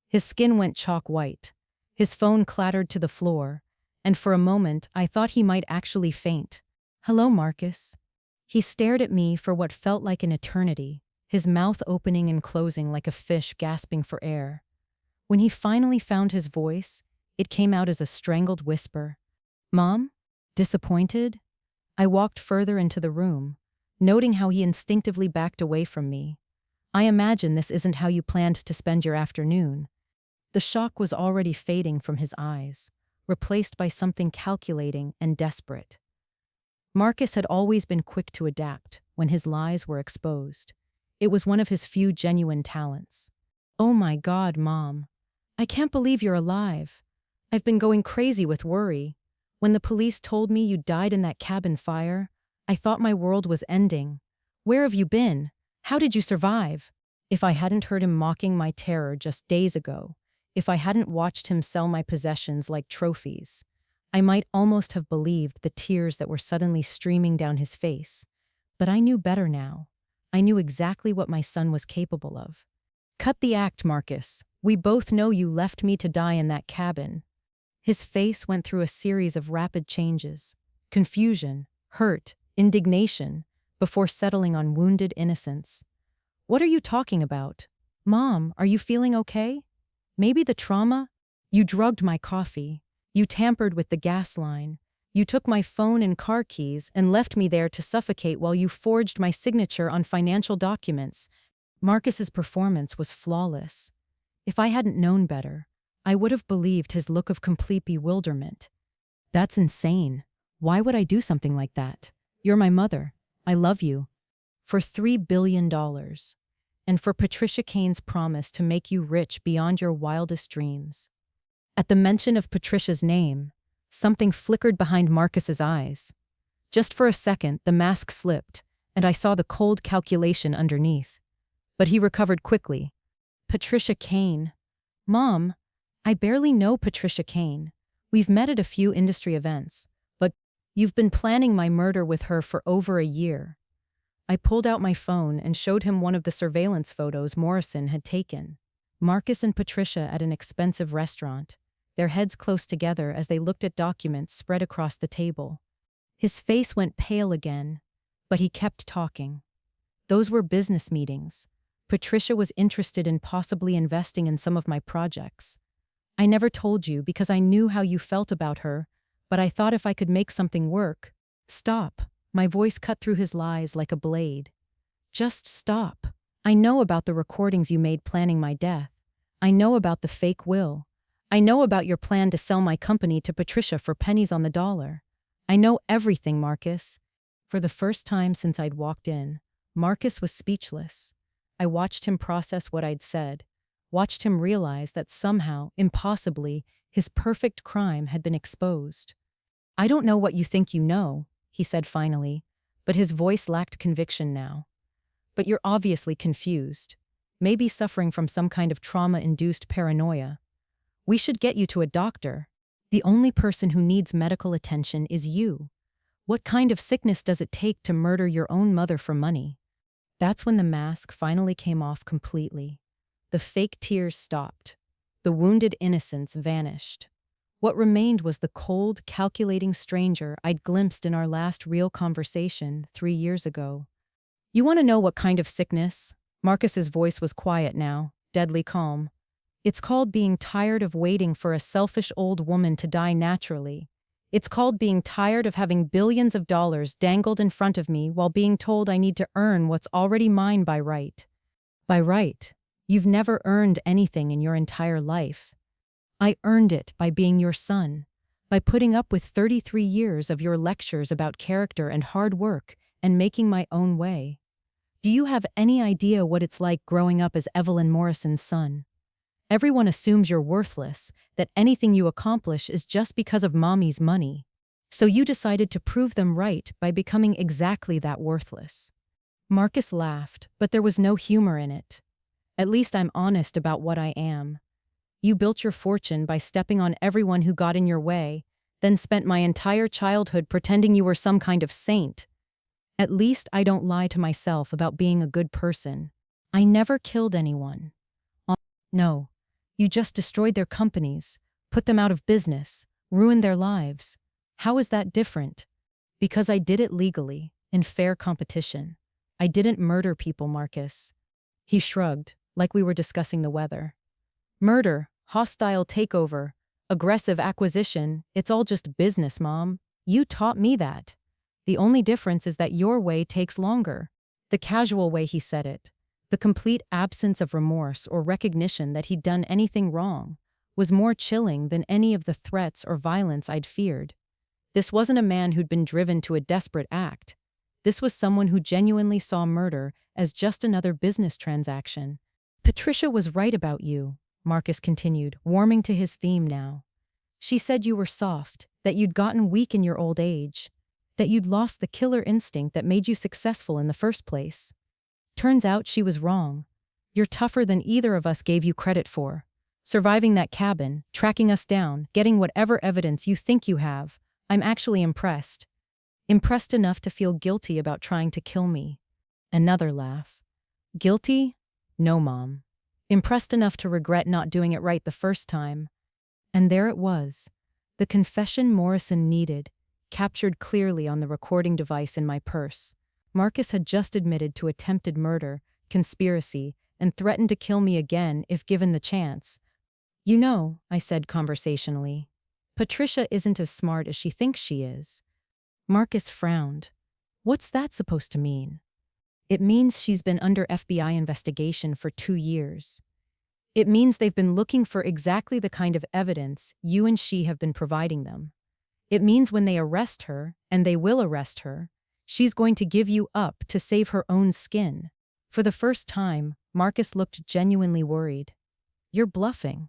His skin went chalk white. His phone clattered to the floor, and for a moment I thought he might actually faint. Hello, Marcus. He stared at me for what felt like an eternity, his mouth opening and closing like a fish gasping for air. When he finally found his voice, it came out as a strangled whisper. Mom? Disappointed? I walked further into the room, noting how he instinctively backed away from me. I imagine this isn't how you planned to spend your afternoon. The shock was already fading from his eyes, replaced by something calculating and desperate. Marcus had always been quick to adapt when his lies were exposed. It was one of his few genuine talents. Oh my God, Mom. I can't believe you're alive. I've been going crazy with worry. When the police told me you died in that cabin fire, I thought my world was ending. Where have you been? How did you survive? If I hadn't heard him mocking my terror just days ago, if I hadn't watched him sell my possessions like trophies, I might almost have believed the tears that were suddenly streaming down his face. But I knew better now. I knew exactly what my son was capable of. Cut the act, Marcus. We both know you left me to die in that cabin. His face went through a series of rapid changes: confusion, hurt, indignation, before settling on wounded innocence. What are you talking about? Mom, are you feeling okay? Maybe the trauma? You drugged my coffee. You tampered with the gas line. You took my phone and car keys and left me there to suffocate while you forged my signature on financial documents. Marcus's performance was flawless. If I hadn't known better, I would have believed his look of complete bewilderment. That's insane. Why would I do something like that? You're my mother. I love you. For $3 billion. And for Patricia Kane's promise to make you rich beyond your wildest dreams. At the mention of Patricia's name, something flickered behind Marcus's eyes. Just for a second, the mask slipped, and I saw the cold calculation underneath. But he recovered quickly. Patricia Kane. Mom, I barely know Patricia Kane. We've met at a few industry events, but you've been planning my murder with her for over a year. I pulled out my phone and showed him one of the surveillance photos Morrison had taken. Marcus and Patricia at an expensive restaurant, their heads close together as they looked at documents spread across the table. His face went pale again, but he kept talking. Those were business meetings. Patricia was interested in possibly investing in some of my projects. I never told you because I knew how you felt about her, but I thought if I could make something work. Stop. My voice cut through his lies like a blade. Just stop. I know about the recordings you made planning my death. I know about the fake will. I know about your plan to sell my company to Patricia for pennies on the dollar. I know everything, Marcus. For the first time since I'd walked in, Marcus was speechless. I watched him process what I'd said, watched him realize that somehow, impossibly, his perfect crime had been exposed. I don't know what you think you know, he said finally, but his voice lacked conviction now. But you're obviously confused, maybe suffering from some kind of trauma-induced paranoia. We should get you to a doctor. The only person who needs medical attention is you. What kind of sickness does it take to murder your own mother for money? That's when the mask finally came off completely. The fake tears stopped. The wounded innocence vanished. What remained was the cold, calculating stranger I'd glimpsed in our last real conversation 3 years ago. You want to know what kind of sickness? Marcus's voice was quiet now, deadly calm. It's called being tired of waiting for a selfish old woman to die naturally. It's called being tired of having billions of dollars dangled in front of me while being told I need to earn what's already mine by right. By right. You've never earned anything in your entire life. I earned it by being your son, by putting up with 33 years of your lectures about character and hard work and making my own way. Do you have any idea what it's like growing up as Evelyn Morrison's son? Everyone assumes you're worthless, that anything you accomplish is just because of mommy's money. So you decided to prove them right by becoming exactly that worthless. Marcus laughed, but there was no humor in it. At least I'm honest about what I am. You built your fortune by stepping on everyone who got in your way, then spent my entire childhood pretending you were some kind of saint. At least I don't lie to myself about being a good person. I never killed anyone. No. You just destroyed their companies, put them out of business, ruined their lives. How is that different? Because I did it legally, in fair competition. I didn't murder people, Marcus. He shrugged, like we were discussing the weather. Murder, hostile takeover, aggressive acquisition, it's all just business, Mom. You taught me that. The only difference is that your way takes longer. The casual way he said it, the complete absence of remorse or recognition that he'd done anything wrong, was more chilling than any of the threats or violence I'd feared. This wasn't a man who'd been driven to a desperate act. This was someone who genuinely saw murder as just another business transaction. Patricia was right about you, Marcus continued, warming to his theme now. She said you were soft, that you'd gotten weak in your old age, that you'd lost the killer instinct that made you successful in the first place. Turns out she was wrong. You're tougher than either of us gave you credit for. Surviving that cabin, tracking us down, getting whatever evidence you think you have, I'm actually impressed. Impressed enough to feel guilty about trying to kill me. Another laugh. Guilty? No, Mom. Impressed enough to regret not doing it right the first time. And there it was. The confession Morrison needed, captured clearly on the recording device in my purse. Marcus had just admitted to attempted murder, conspiracy, and threatened to kill me again if given the chance. You know, I said conversationally, Patricia isn't as smart as she thinks she is. Marcus frowned. What's that supposed to mean? It means she's been under FBI investigation for 2 years. It means they've been looking for exactly the kind of evidence you and she have been providing them. It means when they arrest her, and they will arrest her, she's going to give you up to save her own skin. For the first time, Marcus looked genuinely worried. You're bluffing.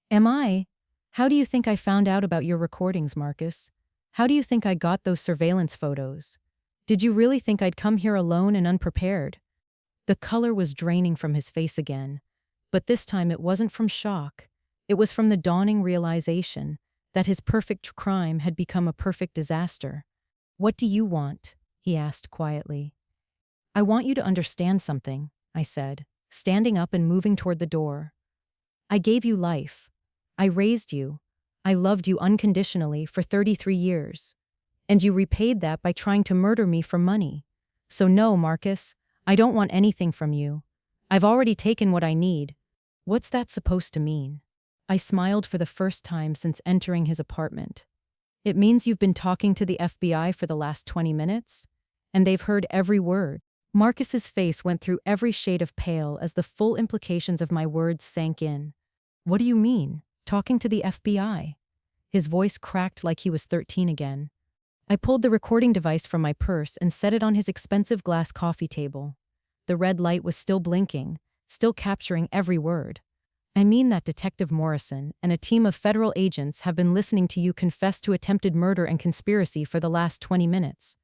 Am I? How do you think I found out about your recordings, Marcus? How do you think I got those surveillance photos? Did you really think I'd come here alone and unprepared? The color was draining from his face again, but this time it wasn't from shock. It was from the dawning realization that his perfect crime had become a perfect disaster. What do you want? He asked quietly. I want you to understand something, I said, standing up and moving toward the door. I gave you life. I raised you. I loved you unconditionally for 33 years. And you repaid that by trying to murder me for money. So no, Marcus, I don't want anything from you. I've already taken what I need. What's that supposed to mean? I smiled for the first time since entering his apartment. It means you've been talking to the FBI for the last 20 minutes? And they've heard every word. Marcus's face went through every shade of pale as the full implications of my words sank in. What do you mean, talking to the FBI? His voice cracked like he was 13 again. I pulled the recording device from my purse and set it on his expensive glass coffee table. The red light was still blinking, still capturing every word. I mean that Detective Morrison and a team of federal agents have been listening to you confess to attempted murder and conspiracy for the last 20 minutes.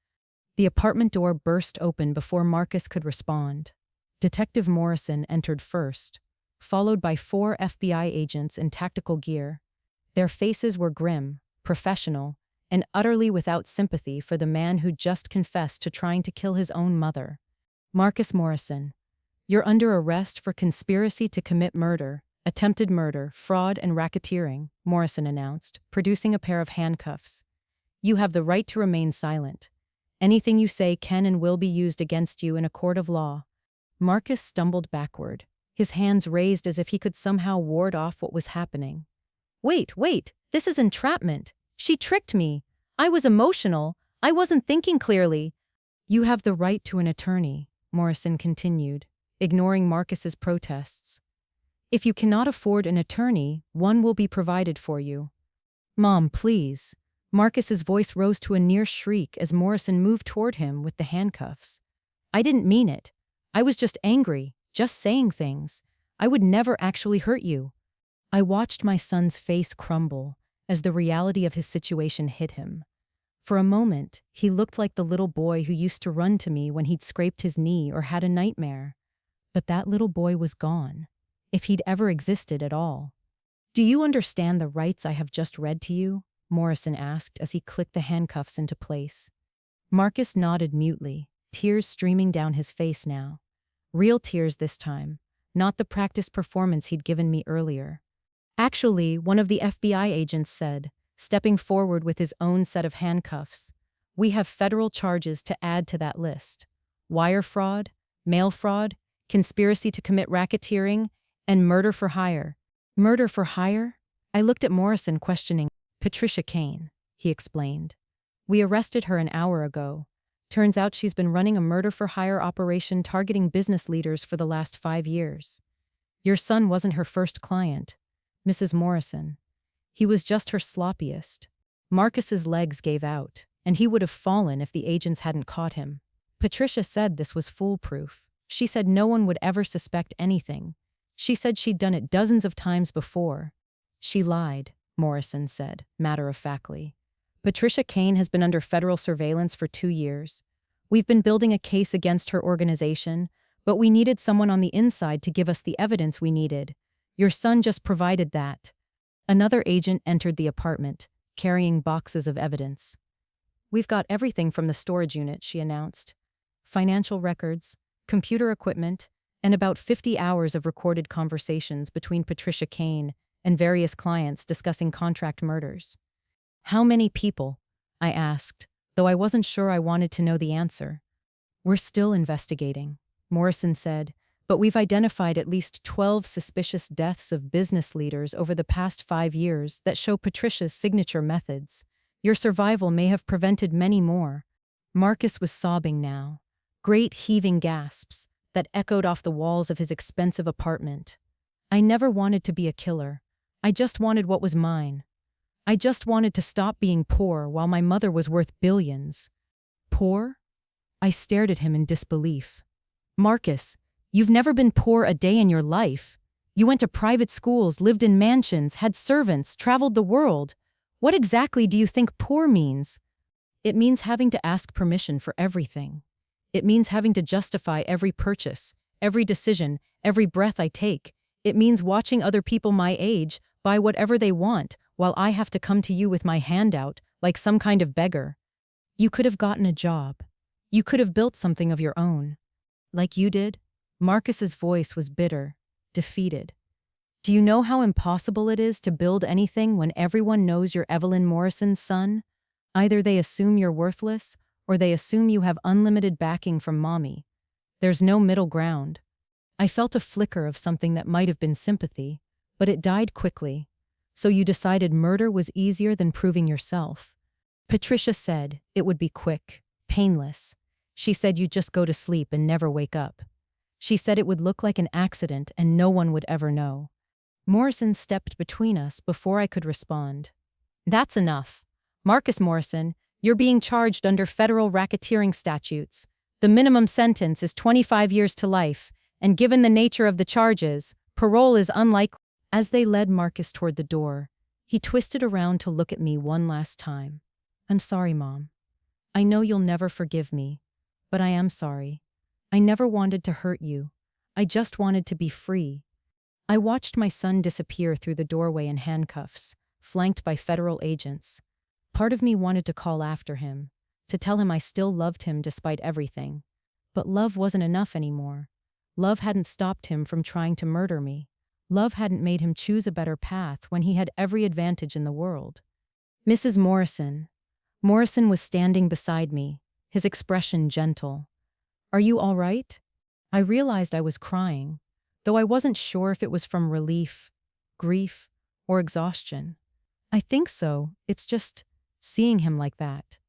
The apartment door burst open before Marcus could respond. Detective Morrison entered first, followed by 4 FBI agents in tactical gear. Their faces were grim, professional, and utterly without sympathy for the man who'd just confessed to trying to kill his own mother. Marcus Morrison, you're under arrest for conspiracy to commit murder, attempted murder, fraud, and racketeering, Morrison announced, producing a pair of handcuffs. You have the right to remain silent. Anything you say can and will be used against you in a court of law. Marcus stumbled backward, his hands raised as if he could somehow ward off what was happening. Wait, this is entrapment. She tricked me. I was emotional. I wasn't thinking clearly. You have the right to an attorney, Morrison continued, ignoring Marcus's protests. If you cannot afford an attorney, one will be provided for you. Mom, please. Marcus's voice rose to a near shriek as Morrison moved toward him with the handcuffs. I didn't mean it. I was just angry, just saying things. I would never actually hurt you. I watched my son's face crumble as the reality of his situation hit him. For a moment, he looked like the little boy who used to run to me when he'd scraped his knee or had a nightmare. But that little boy was gone, if he'd ever existed at all. Do you understand the rights I have just read to you? Morrison asked as he clicked the handcuffs into place. Marcus nodded mutely, tears streaming down his face now. Real tears this time, not the practice performance he'd given me earlier. Actually, one of the FBI agents said, stepping forward with his own set of handcuffs, we have federal charges to add to that list. Wire fraud, mail fraud, conspiracy to commit racketeering, and murder for hire. Murder for hire? I looked at Morrison questioning. Patricia Kane, he explained. We arrested her an hour ago. Turns out she's been running a murder-for-hire operation targeting business leaders for the last 5 years. Your son wasn't her first client, Mrs. Morrison. He was just her sloppiest. Marcus's legs gave out, and he would have fallen if the agents hadn't caught him. Patricia said this was foolproof. She said no one would ever suspect anything. She said she'd done it dozens of times before. She lied, Morrison said, matter-of-factly. Patricia Kane has been under federal surveillance for 2 years. We've been building a case against her organization, but we needed someone on the inside to give us the evidence we needed. Your son just provided that. Another agent entered the apartment, carrying boxes of evidence. We've got everything from the storage unit, she announced. Financial records, computer equipment, and about 50 hours of recorded conversations between Patricia Kane and various clients discussing contract murders. How many people? I asked, though I wasn't sure I wanted to know the answer. We're still investigating, Morrison said, but we've identified at least 12 suspicious deaths of business leaders over the past 5 years that show Patricia's signature methods. Your survival may have prevented many more. Marcus was sobbing now, great heaving gasps that echoed off the walls of his expensive apartment. I never wanted to be a killer. I just wanted what was mine. I just wanted to stop being poor while my mother was worth billions. Poor? I stared at him in disbelief. Marcus, you've never been poor a day in your life. You went to private schools, lived in mansions, had servants, traveled the world. What exactly do you think poor means? It means having to ask permission for everything. It means having to justify every purchase, every decision, every breath I take. It means watching other people my age buy whatever they want while I have to come to you with my hand out like some kind of beggar. You could have gotten a job. You could have built something of your own. Like you did? Marcus's voice was bitter, defeated. Do you know how impossible it is to build anything when everyone knows you're Evelyn Morrison's son? Either they assume you're worthless, or they assume you have unlimited backing from mommy. There's no middle ground. I felt a flicker of something that might have been sympathy, but it died quickly. So you decided murder was easier than proving yourself. Patricia said it would be quick, painless. She said you'd just go to sleep and never wake up. She said it would look like an accident and no one would ever know. Morrison stepped between us before I could respond. That's enough. Marcus Morrison, you're being charged under federal racketeering statutes. The minimum sentence is 25 years to life, and given the nature of the charges, parole is unlikely. As they led Marcus toward the door, he twisted around to look at me one last time. I'm sorry, Mom. I know you'll never forgive me, but I am sorry. I never wanted to hurt you. I just wanted to be free. I watched my son disappear through the doorway in handcuffs, flanked by federal agents. Part of me wanted to call after him, to tell him I still loved him despite everything. But love wasn't enough anymore. Love hadn't stopped him from trying to murder me. Love hadn't made him choose a better path when he had every advantage in the world. Mrs. Morrison. Morrison was standing beside me, his expression gentle. Are you all right? I realized I was crying, though I wasn't sure if it was from relief, grief, or exhaustion. I think so. It's just seeing him like that.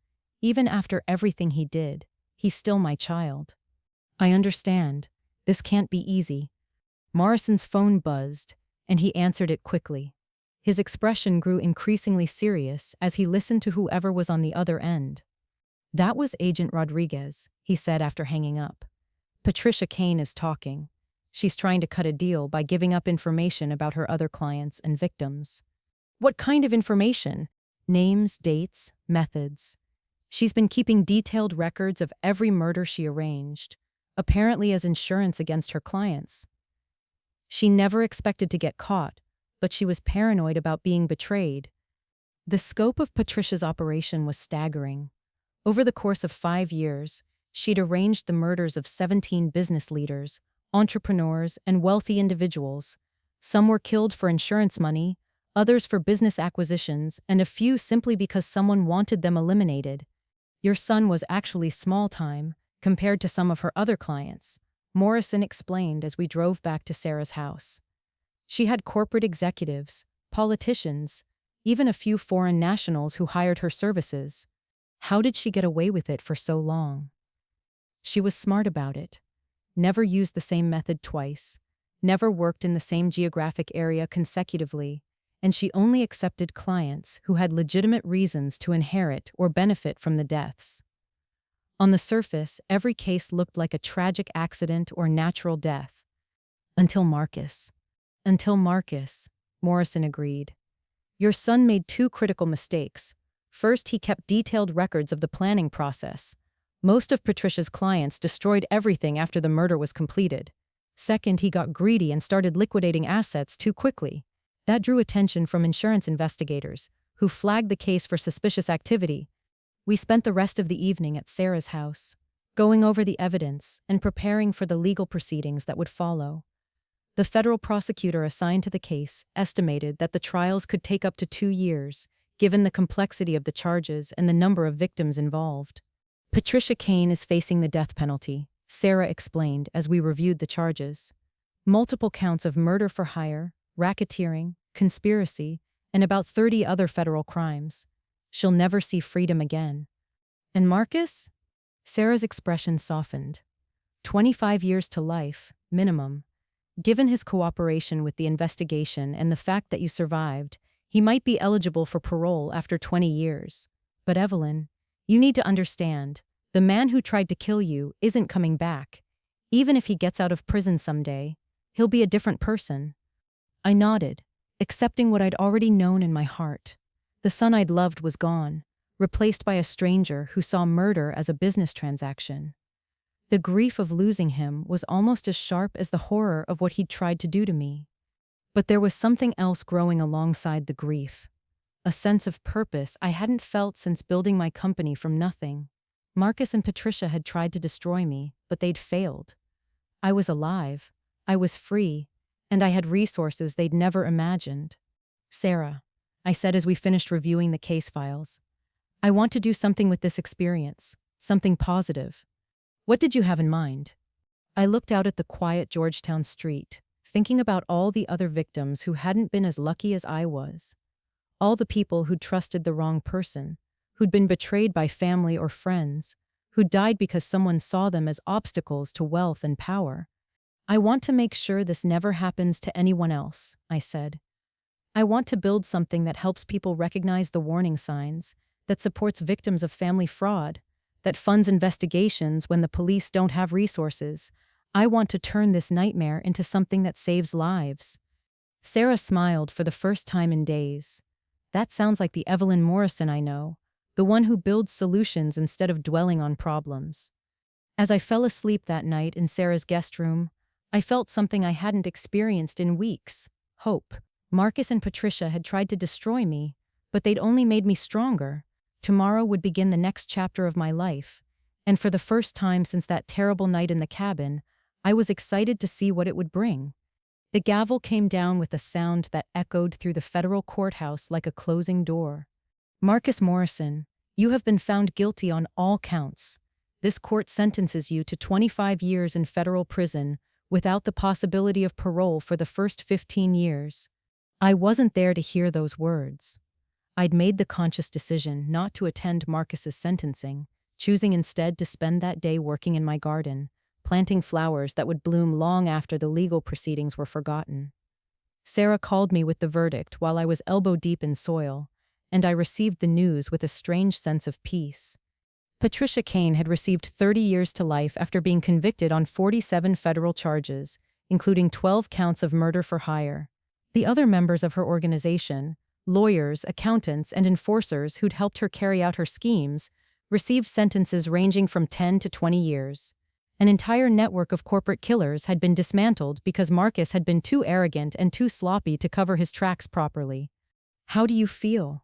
Even after everything he did, he's still my child. I understand. This can't be easy. Morrison's phone buzzed, and he answered it quickly. His expression grew increasingly serious as he listened to whoever was on the other end. That was Agent Rodriguez, he said after hanging up. Patricia Kane is talking. She's trying to cut a deal by giving up information about her other clients and victims. What kind of information? Names, dates, methods. She's been keeping detailed records of every murder she arranged, apparently as insurance against her clients. She never expected to get caught, but she was paranoid about being betrayed. The scope of Patricia's operation was staggering. Over the course of 5 years, she'd arranged the murders of 17 business leaders, entrepreneurs, and wealthy individuals. Some were killed for insurance money, others for business acquisitions, and a few simply because someone wanted them eliminated. Your son was actually small time compared to some of her other clients, Morrison explained as we drove back to Sarah's house. She had corporate executives, politicians, even a few foreign nationals who hired her services. How did she get away with it for so long? She was smart about it. Never used the same method twice, never worked in the same geographic area consecutively, and she only accepted clients who had legitimate reasons to inherit or benefit from the deaths. On the surface, every case looked like a tragic accident or natural death. Until Marcus. Until Marcus, Morrison agreed. Your son made 2 critical mistakes. First, he kept detailed records of the planning process. Most of Patricia's clients destroyed everything after the murder was completed. Second, he got greedy and started liquidating assets too quickly. That drew attention from insurance investigators, who flagged the case for suspicious activity. We spent the rest of the evening at Sarah's house, going over the evidence and preparing for the legal proceedings that would follow. The federal prosecutor assigned to the case estimated that the trials could take up to 2 years, given the complexity of the charges and the number of victims involved. Patricia Kane is facing the death penalty, Sarah explained as we reviewed the charges. Multiple counts of murder for hire, racketeering, conspiracy, and about 30 other federal crimes. She'll never see freedom again. And Marcus? Sarah's expression softened. 25 years to life, minimum. Given his cooperation with the investigation and the fact that you survived, he might be eligible for parole after 20 years. But Evelyn, you need to understand, the man who tried to kill you isn't coming back. Even if he gets out of prison someday, he'll be a different person. I nodded, accepting what I'd already known in my heart. The son I'd loved was gone, replaced by a stranger who saw murder as a business transaction. The grief of losing him was almost as sharp as the horror of what he'd tried to do to me. But there was something else growing alongside the grief. A sense of purpose I hadn't felt since building my company from nothing. Marcus and Patricia had tried to destroy me, but they'd failed. I was alive, I was free, and I had resources they'd never imagined. Sarah, I said as we finished reviewing the case files, I want to do something with this experience, something positive. What did you have in mind? I looked out at the quiet Georgetown street, thinking about all the other victims who hadn't been as lucky as I was. All the people who'd trusted the wrong person, who'd been betrayed by family or friends, who died because someone saw them as obstacles to wealth and power. I want to make sure this never happens to anyone else, I said. I want to build something that helps people recognize the warning signs, that supports victims of family fraud, that funds investigations when the police don't have resources. I want to turn this nightmare into something that saves lives. Sarah smiled for the first time in days. That sounds like the Evelyn Morrison I know, the one who builds solutions instead of dwelling on problems. As I fell asleep that night in Sarah's guest room, I felt something I hadn't experienced in weeks: hope. Marcus and Patricia had tried to destroy me, but they'd only made me stronger. Tomorrow would begin the next chapter of my life, and for the first time since that terrible night in the cabin, I was excited to see what it would bring. The gavel came down with a sound that echoed through the federal courthouse like a closing door. Marcus Morrison, you have been found guilty on all counts. This court sentences you to 25 years in federal prison without the possibility of parole for the first 15 years. I wasn't there to hear those words. I'd made the conscious decision not to attend Marcus's sentencing, choosing instead to spend that day working in my garden, planting flowers that would bloom long after the legal proceedings were forgotten. Sarah called me with the verdict while I was elbow-deep in soil, and I received the news with a strange sense of peace. Patricia Kane had received 30 years to life after being convicted on 47 federal charges, including 12 counts of murder for hire. The other members of her organization, lawyers, accountants, and enforcers who'd helped her carry out her schemes, received sentences ranging from 10 to 20 years. An entire network of corporate killers had been dismantled because Marcus had been too arrogant and too sloppy to cover his tracks properly. How do you feel?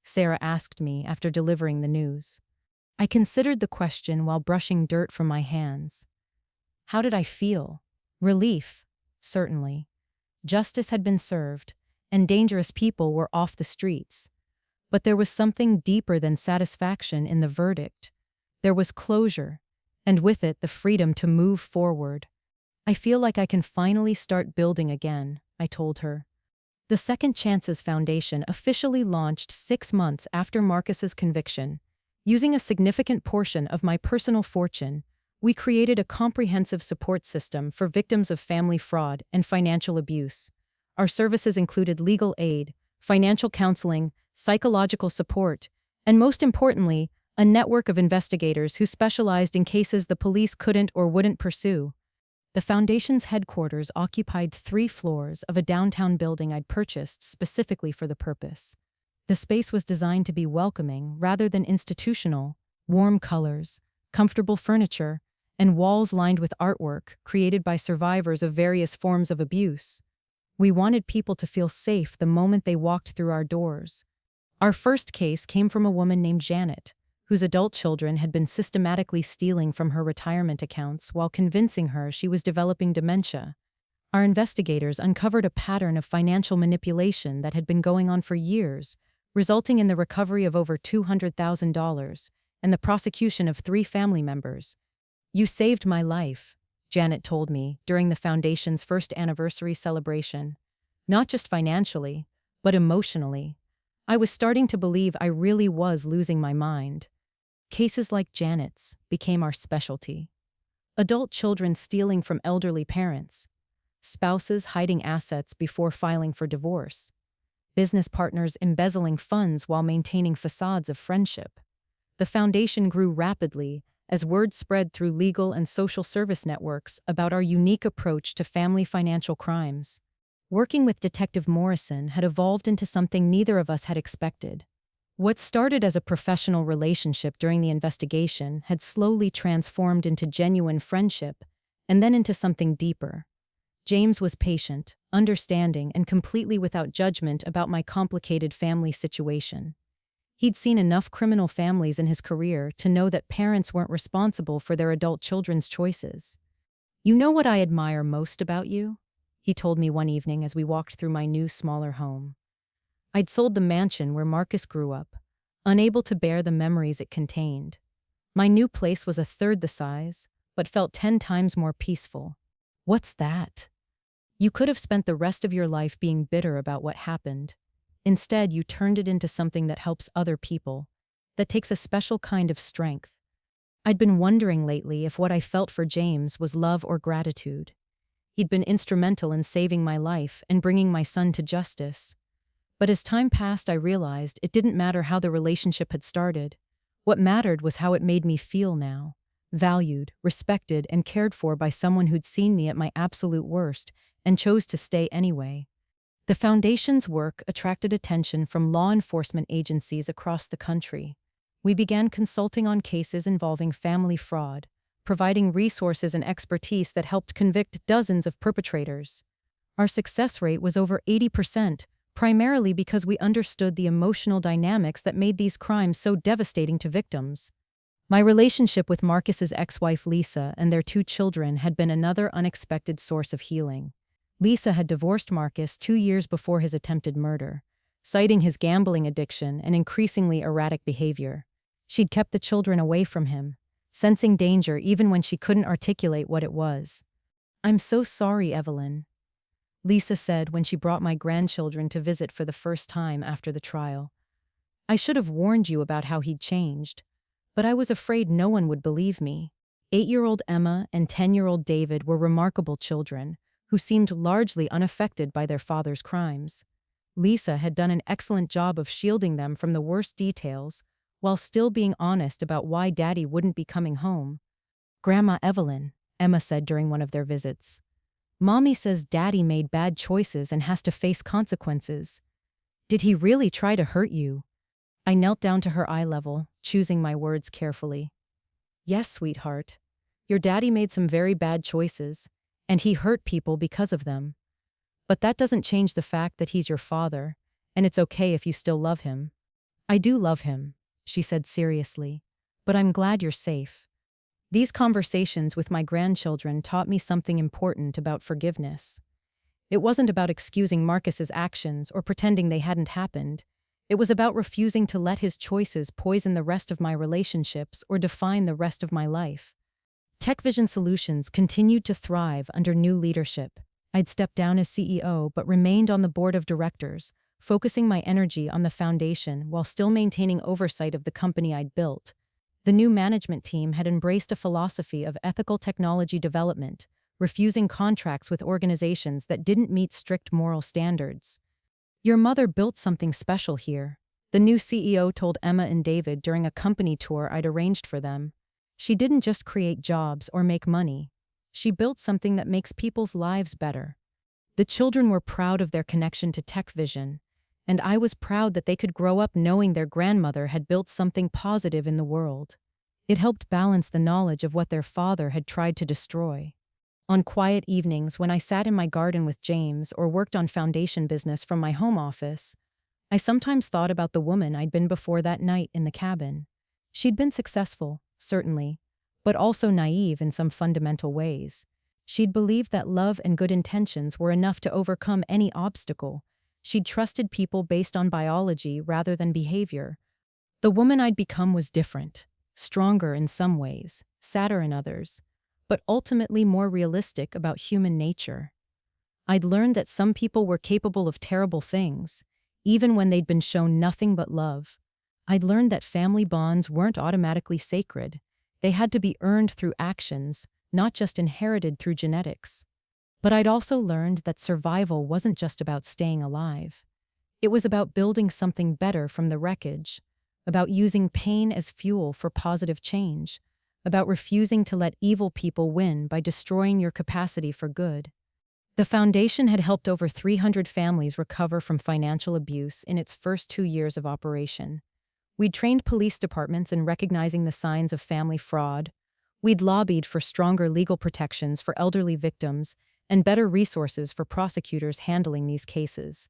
Sarah asked me after delivering the news. I considered the question while brushing dirt from my hands. How did I feel? Relief, certainly. Justice had been served, and dangerous people were off the streets. But there was something deeper than satisfaction in the verdict. There was closure, and with it the freedom to move forward. I feel like I can finally start building again, I told her. The Second Chances Foundation officially launched 6 months after Marcus's conviction. Using a significant portion of my personal fortune, we created a comprehensive support system for victims of family fraud and financial abuse. Our services included legal aid, financial counseling, psychological support, and most importantly, a network of investigators who specialized in cases the police couldn't or wouldn't pursue. The foundation's headquarters occupied 3 floors of a downtown building I'd purchased specifically for the purpose. The space was designed to be welcoming rather than institutional: warm colors, comfortable furniture, and walls lined with artwork created by survivors of various forms of abuse. We wanted people to feel safe the moment they walked through our doors. Our first case came from a woman named Janet, whose adult children had been systematically stealing from her retirement accounts while convincing her she was developing dementia. Our investigators uncovered a pattern of financial manipulation that had been going on for years, resulting in the recovery of over $200,000 and the prosecution of 3 family members. "You saved my life," Janet told me during the foundation's first anniversary celebration. "Not just financially, but emotionally." I was starting to believe I really was losing my mind. Cases like Janet's became our specialty. Adult children stealing from elderly parents, spouses hiding assets before filing for divorce, business partners embezzling funds while maintaining facades of friendship. The foundation grew rapidly as word spread through legal and social service networks about our unique approach to family financial crimes. Working with Detective Morrison had evolved into something neither of us had expected. What started as a professional relationship during the investigation had slowly transformed into genuine friendship and then into something deeper. James was patient, understanding, and completely without judgment about my complicated family situation. He'd seen enough criminal families in his career to know that parents weren't responsible for their adult children's choices. "You know what I admire most about you?" he told me one evening as we walked through my new, smaller home. I'd sold the mansion where Marcus grew up, unable to bear the memories it contained. My new place was a third the size, but felt 10 times more peaceful. "What's that?" "You could have spent the rest of your life being bitter about what happened. Instead, you turned it into something that helps other people, that takes a special kind of strength." I'd been wondering lately if what I felt for James was love or gratitude. He'd been instrumental in saving my life and bringing my son to justice. But as time passed, I realized it didn't matter how the relationship had started. What mattered was how it made me feel now, valued, respected, and cared for by someone who'd seen me at my absolute worst and chose to stay anyway. The foundation's work attracted attention from law enforcement agencies across the country. We began consulting on cases involving family fraud, providing resources and expertise that helped convict dozens of perpetrators. Our success rate was over 80%, primarily because we understood the emotional dynamics that made these crimes so devastating to victims. My relationship with Marcus's ex-wife Lisa and their 2 children had been another unexpected source of healing. Lisa had divorced Marcus 2 years before his attempted murder, citing his gambling addiction and increasingly erratic behavior. She'd kept the children away from him, sensing danger even when she couldn't articulate what it was. "I'm so sorry, Evelyn," Lisa said when she brought my grandchildren to visit for the first time after the trial. "I should have warned you about how he'd changed, but I was afraid no one would believe me." 8-year-old Emma and 10-year-old David were remarkable children who seemed largely unaffected by their father's crimes. Lisa had done an excellent job of shielding them from the worst details while still being honest about why Daddy wouldn't be coming home. "Grandma Evelyn," Emma said during one of their visits, "Mommy says Daddy made bad choices and has to face consequences. Did he really try to hurt you?" I knelt down to her eye level, choosing my words carefully. "Yes, sweetheart. Your daddy made some very bad choices, and he hurt people because of them. But that doesn't change the fact that he's your father, and it's okay if you still love him." "I do love him," she said seriously, "but I'm glad you're safe." These conversations with my grandchildren taught me something important about forgiveness. It wasn't about excusing Marcus's actions or pretending they hadn't happened. It was about refusing to let his choices poison the rest of my relationships or define the rest of my life. TechVision Solutions continued to thrive under new leadership. I'd stepped down as CEO but remained on the board of directors, focusing my energy on the foundation while still maintaining oversight of the company I'd built. The new management team had embraced a philosophy of ethical technology development, refusing contracts with organizations that didn't meet strict moral standards. "Your mother built something special here," the new CEO told Emma and David during a company tour I'd arranged for them. "She didn't just create jobs or make money. She built something that makes people's lives better." The children were proud of their connection to TechVision, and I was proud that they could grow up knowing their grandmother had built something positive in the world. It helped balance the knowledge of what their father had tried to destroy. On quiet evenings when I sat in my garden with James or worked on foundation business from my home office, I sometimes thought about the woman I'd been before that night in the cabin. She'd been successful, certainly, but also naive in some fundamental ways. She'd believed that love and good intentions were enough to overcome any obstacle, She'd trusted people based on biology rather than behavior. The woman I'd become was different, stronger in some ways, sadder in others, but ultimately more realistic about human nature. I'd learned that some people were capable of terrible things, even when they'd been shown nothing but love. I'd learned that family bonds weren't automatically sacred. They had to be earned through actions, not just inherited through genetics. But I'd also learned that survival wasn't just about staying alive. It was about building something better from the wreckage, about using pain as fuel for positive change, about refusing to let evil people win by destroying your capacity for good. The foundation had helped over 300 families recover from financial abuse in its first 2 years of operation. We'd trained police departments in recognizing the signs of family fraud. We'd lobbied for stronger legal protections for elderly victims and better resources for prosecutors handling these cases.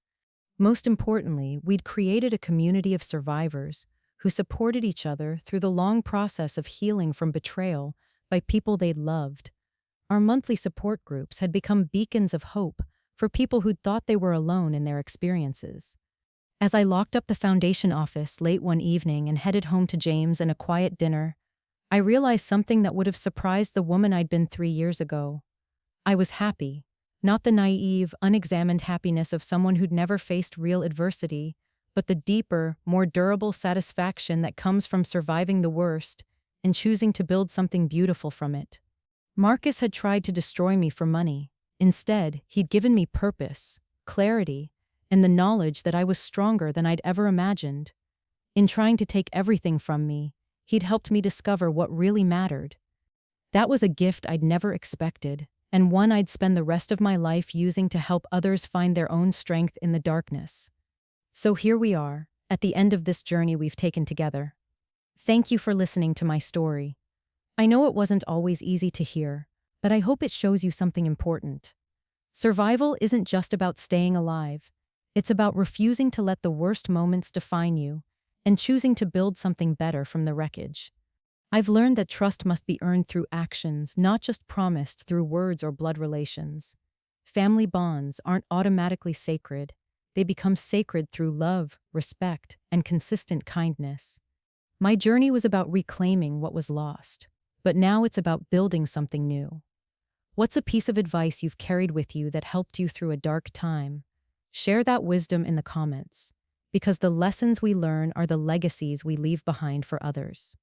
Most importantly, we'd created a community of survivors who supported each other through the long process of healing from betrayal by people they'd loved. Our monthly support groups had become beacons of hope for people who'd thought they were alone in their experiences. As I locked up the foundation office late one evening and headed home to James and a quiet dinner, I realized something that would have surprised the woman I'd been 3 years ago. I was happy, not the naive, unexamined happiness of someone who'd never faced real adversity, but the deeper, more durable satisfaction that comes from surviving the worst and choosing to build something beautiful from it. Marcus had tried to destroy me for money. Instead, he'd given me purpose, clarity, and the knowledge that I was stronger than I'd ever imagined. In trying to take everything from me, he'd helped me discover what really mattered. That was a gift I'd never expected, and one I'd spend the rest of my life using to help others find their own strength in the darkness. So here we are, at the end of this journey we've taken together. Thank you for listening to my story. I know it wasn't always easy to hear, but I hope it shows you something important. Survival isn't just about staying alive. It's about refusing to let the worst moments define you and choosing to build something better from the wreckage. I've learned that trust must be earned through actions, not just promised through words or blood relations. Family bonds aren't automatically sacred. They become sacred through love, respect, and consistent kindness. My journey was about reclaiming what was lost, but now it's about building something new. What's a piece of advice you've carried with you that helped you through a dark time? Share that wisdom in the comments, because the lessons we learn are the legacies we leave behind for others.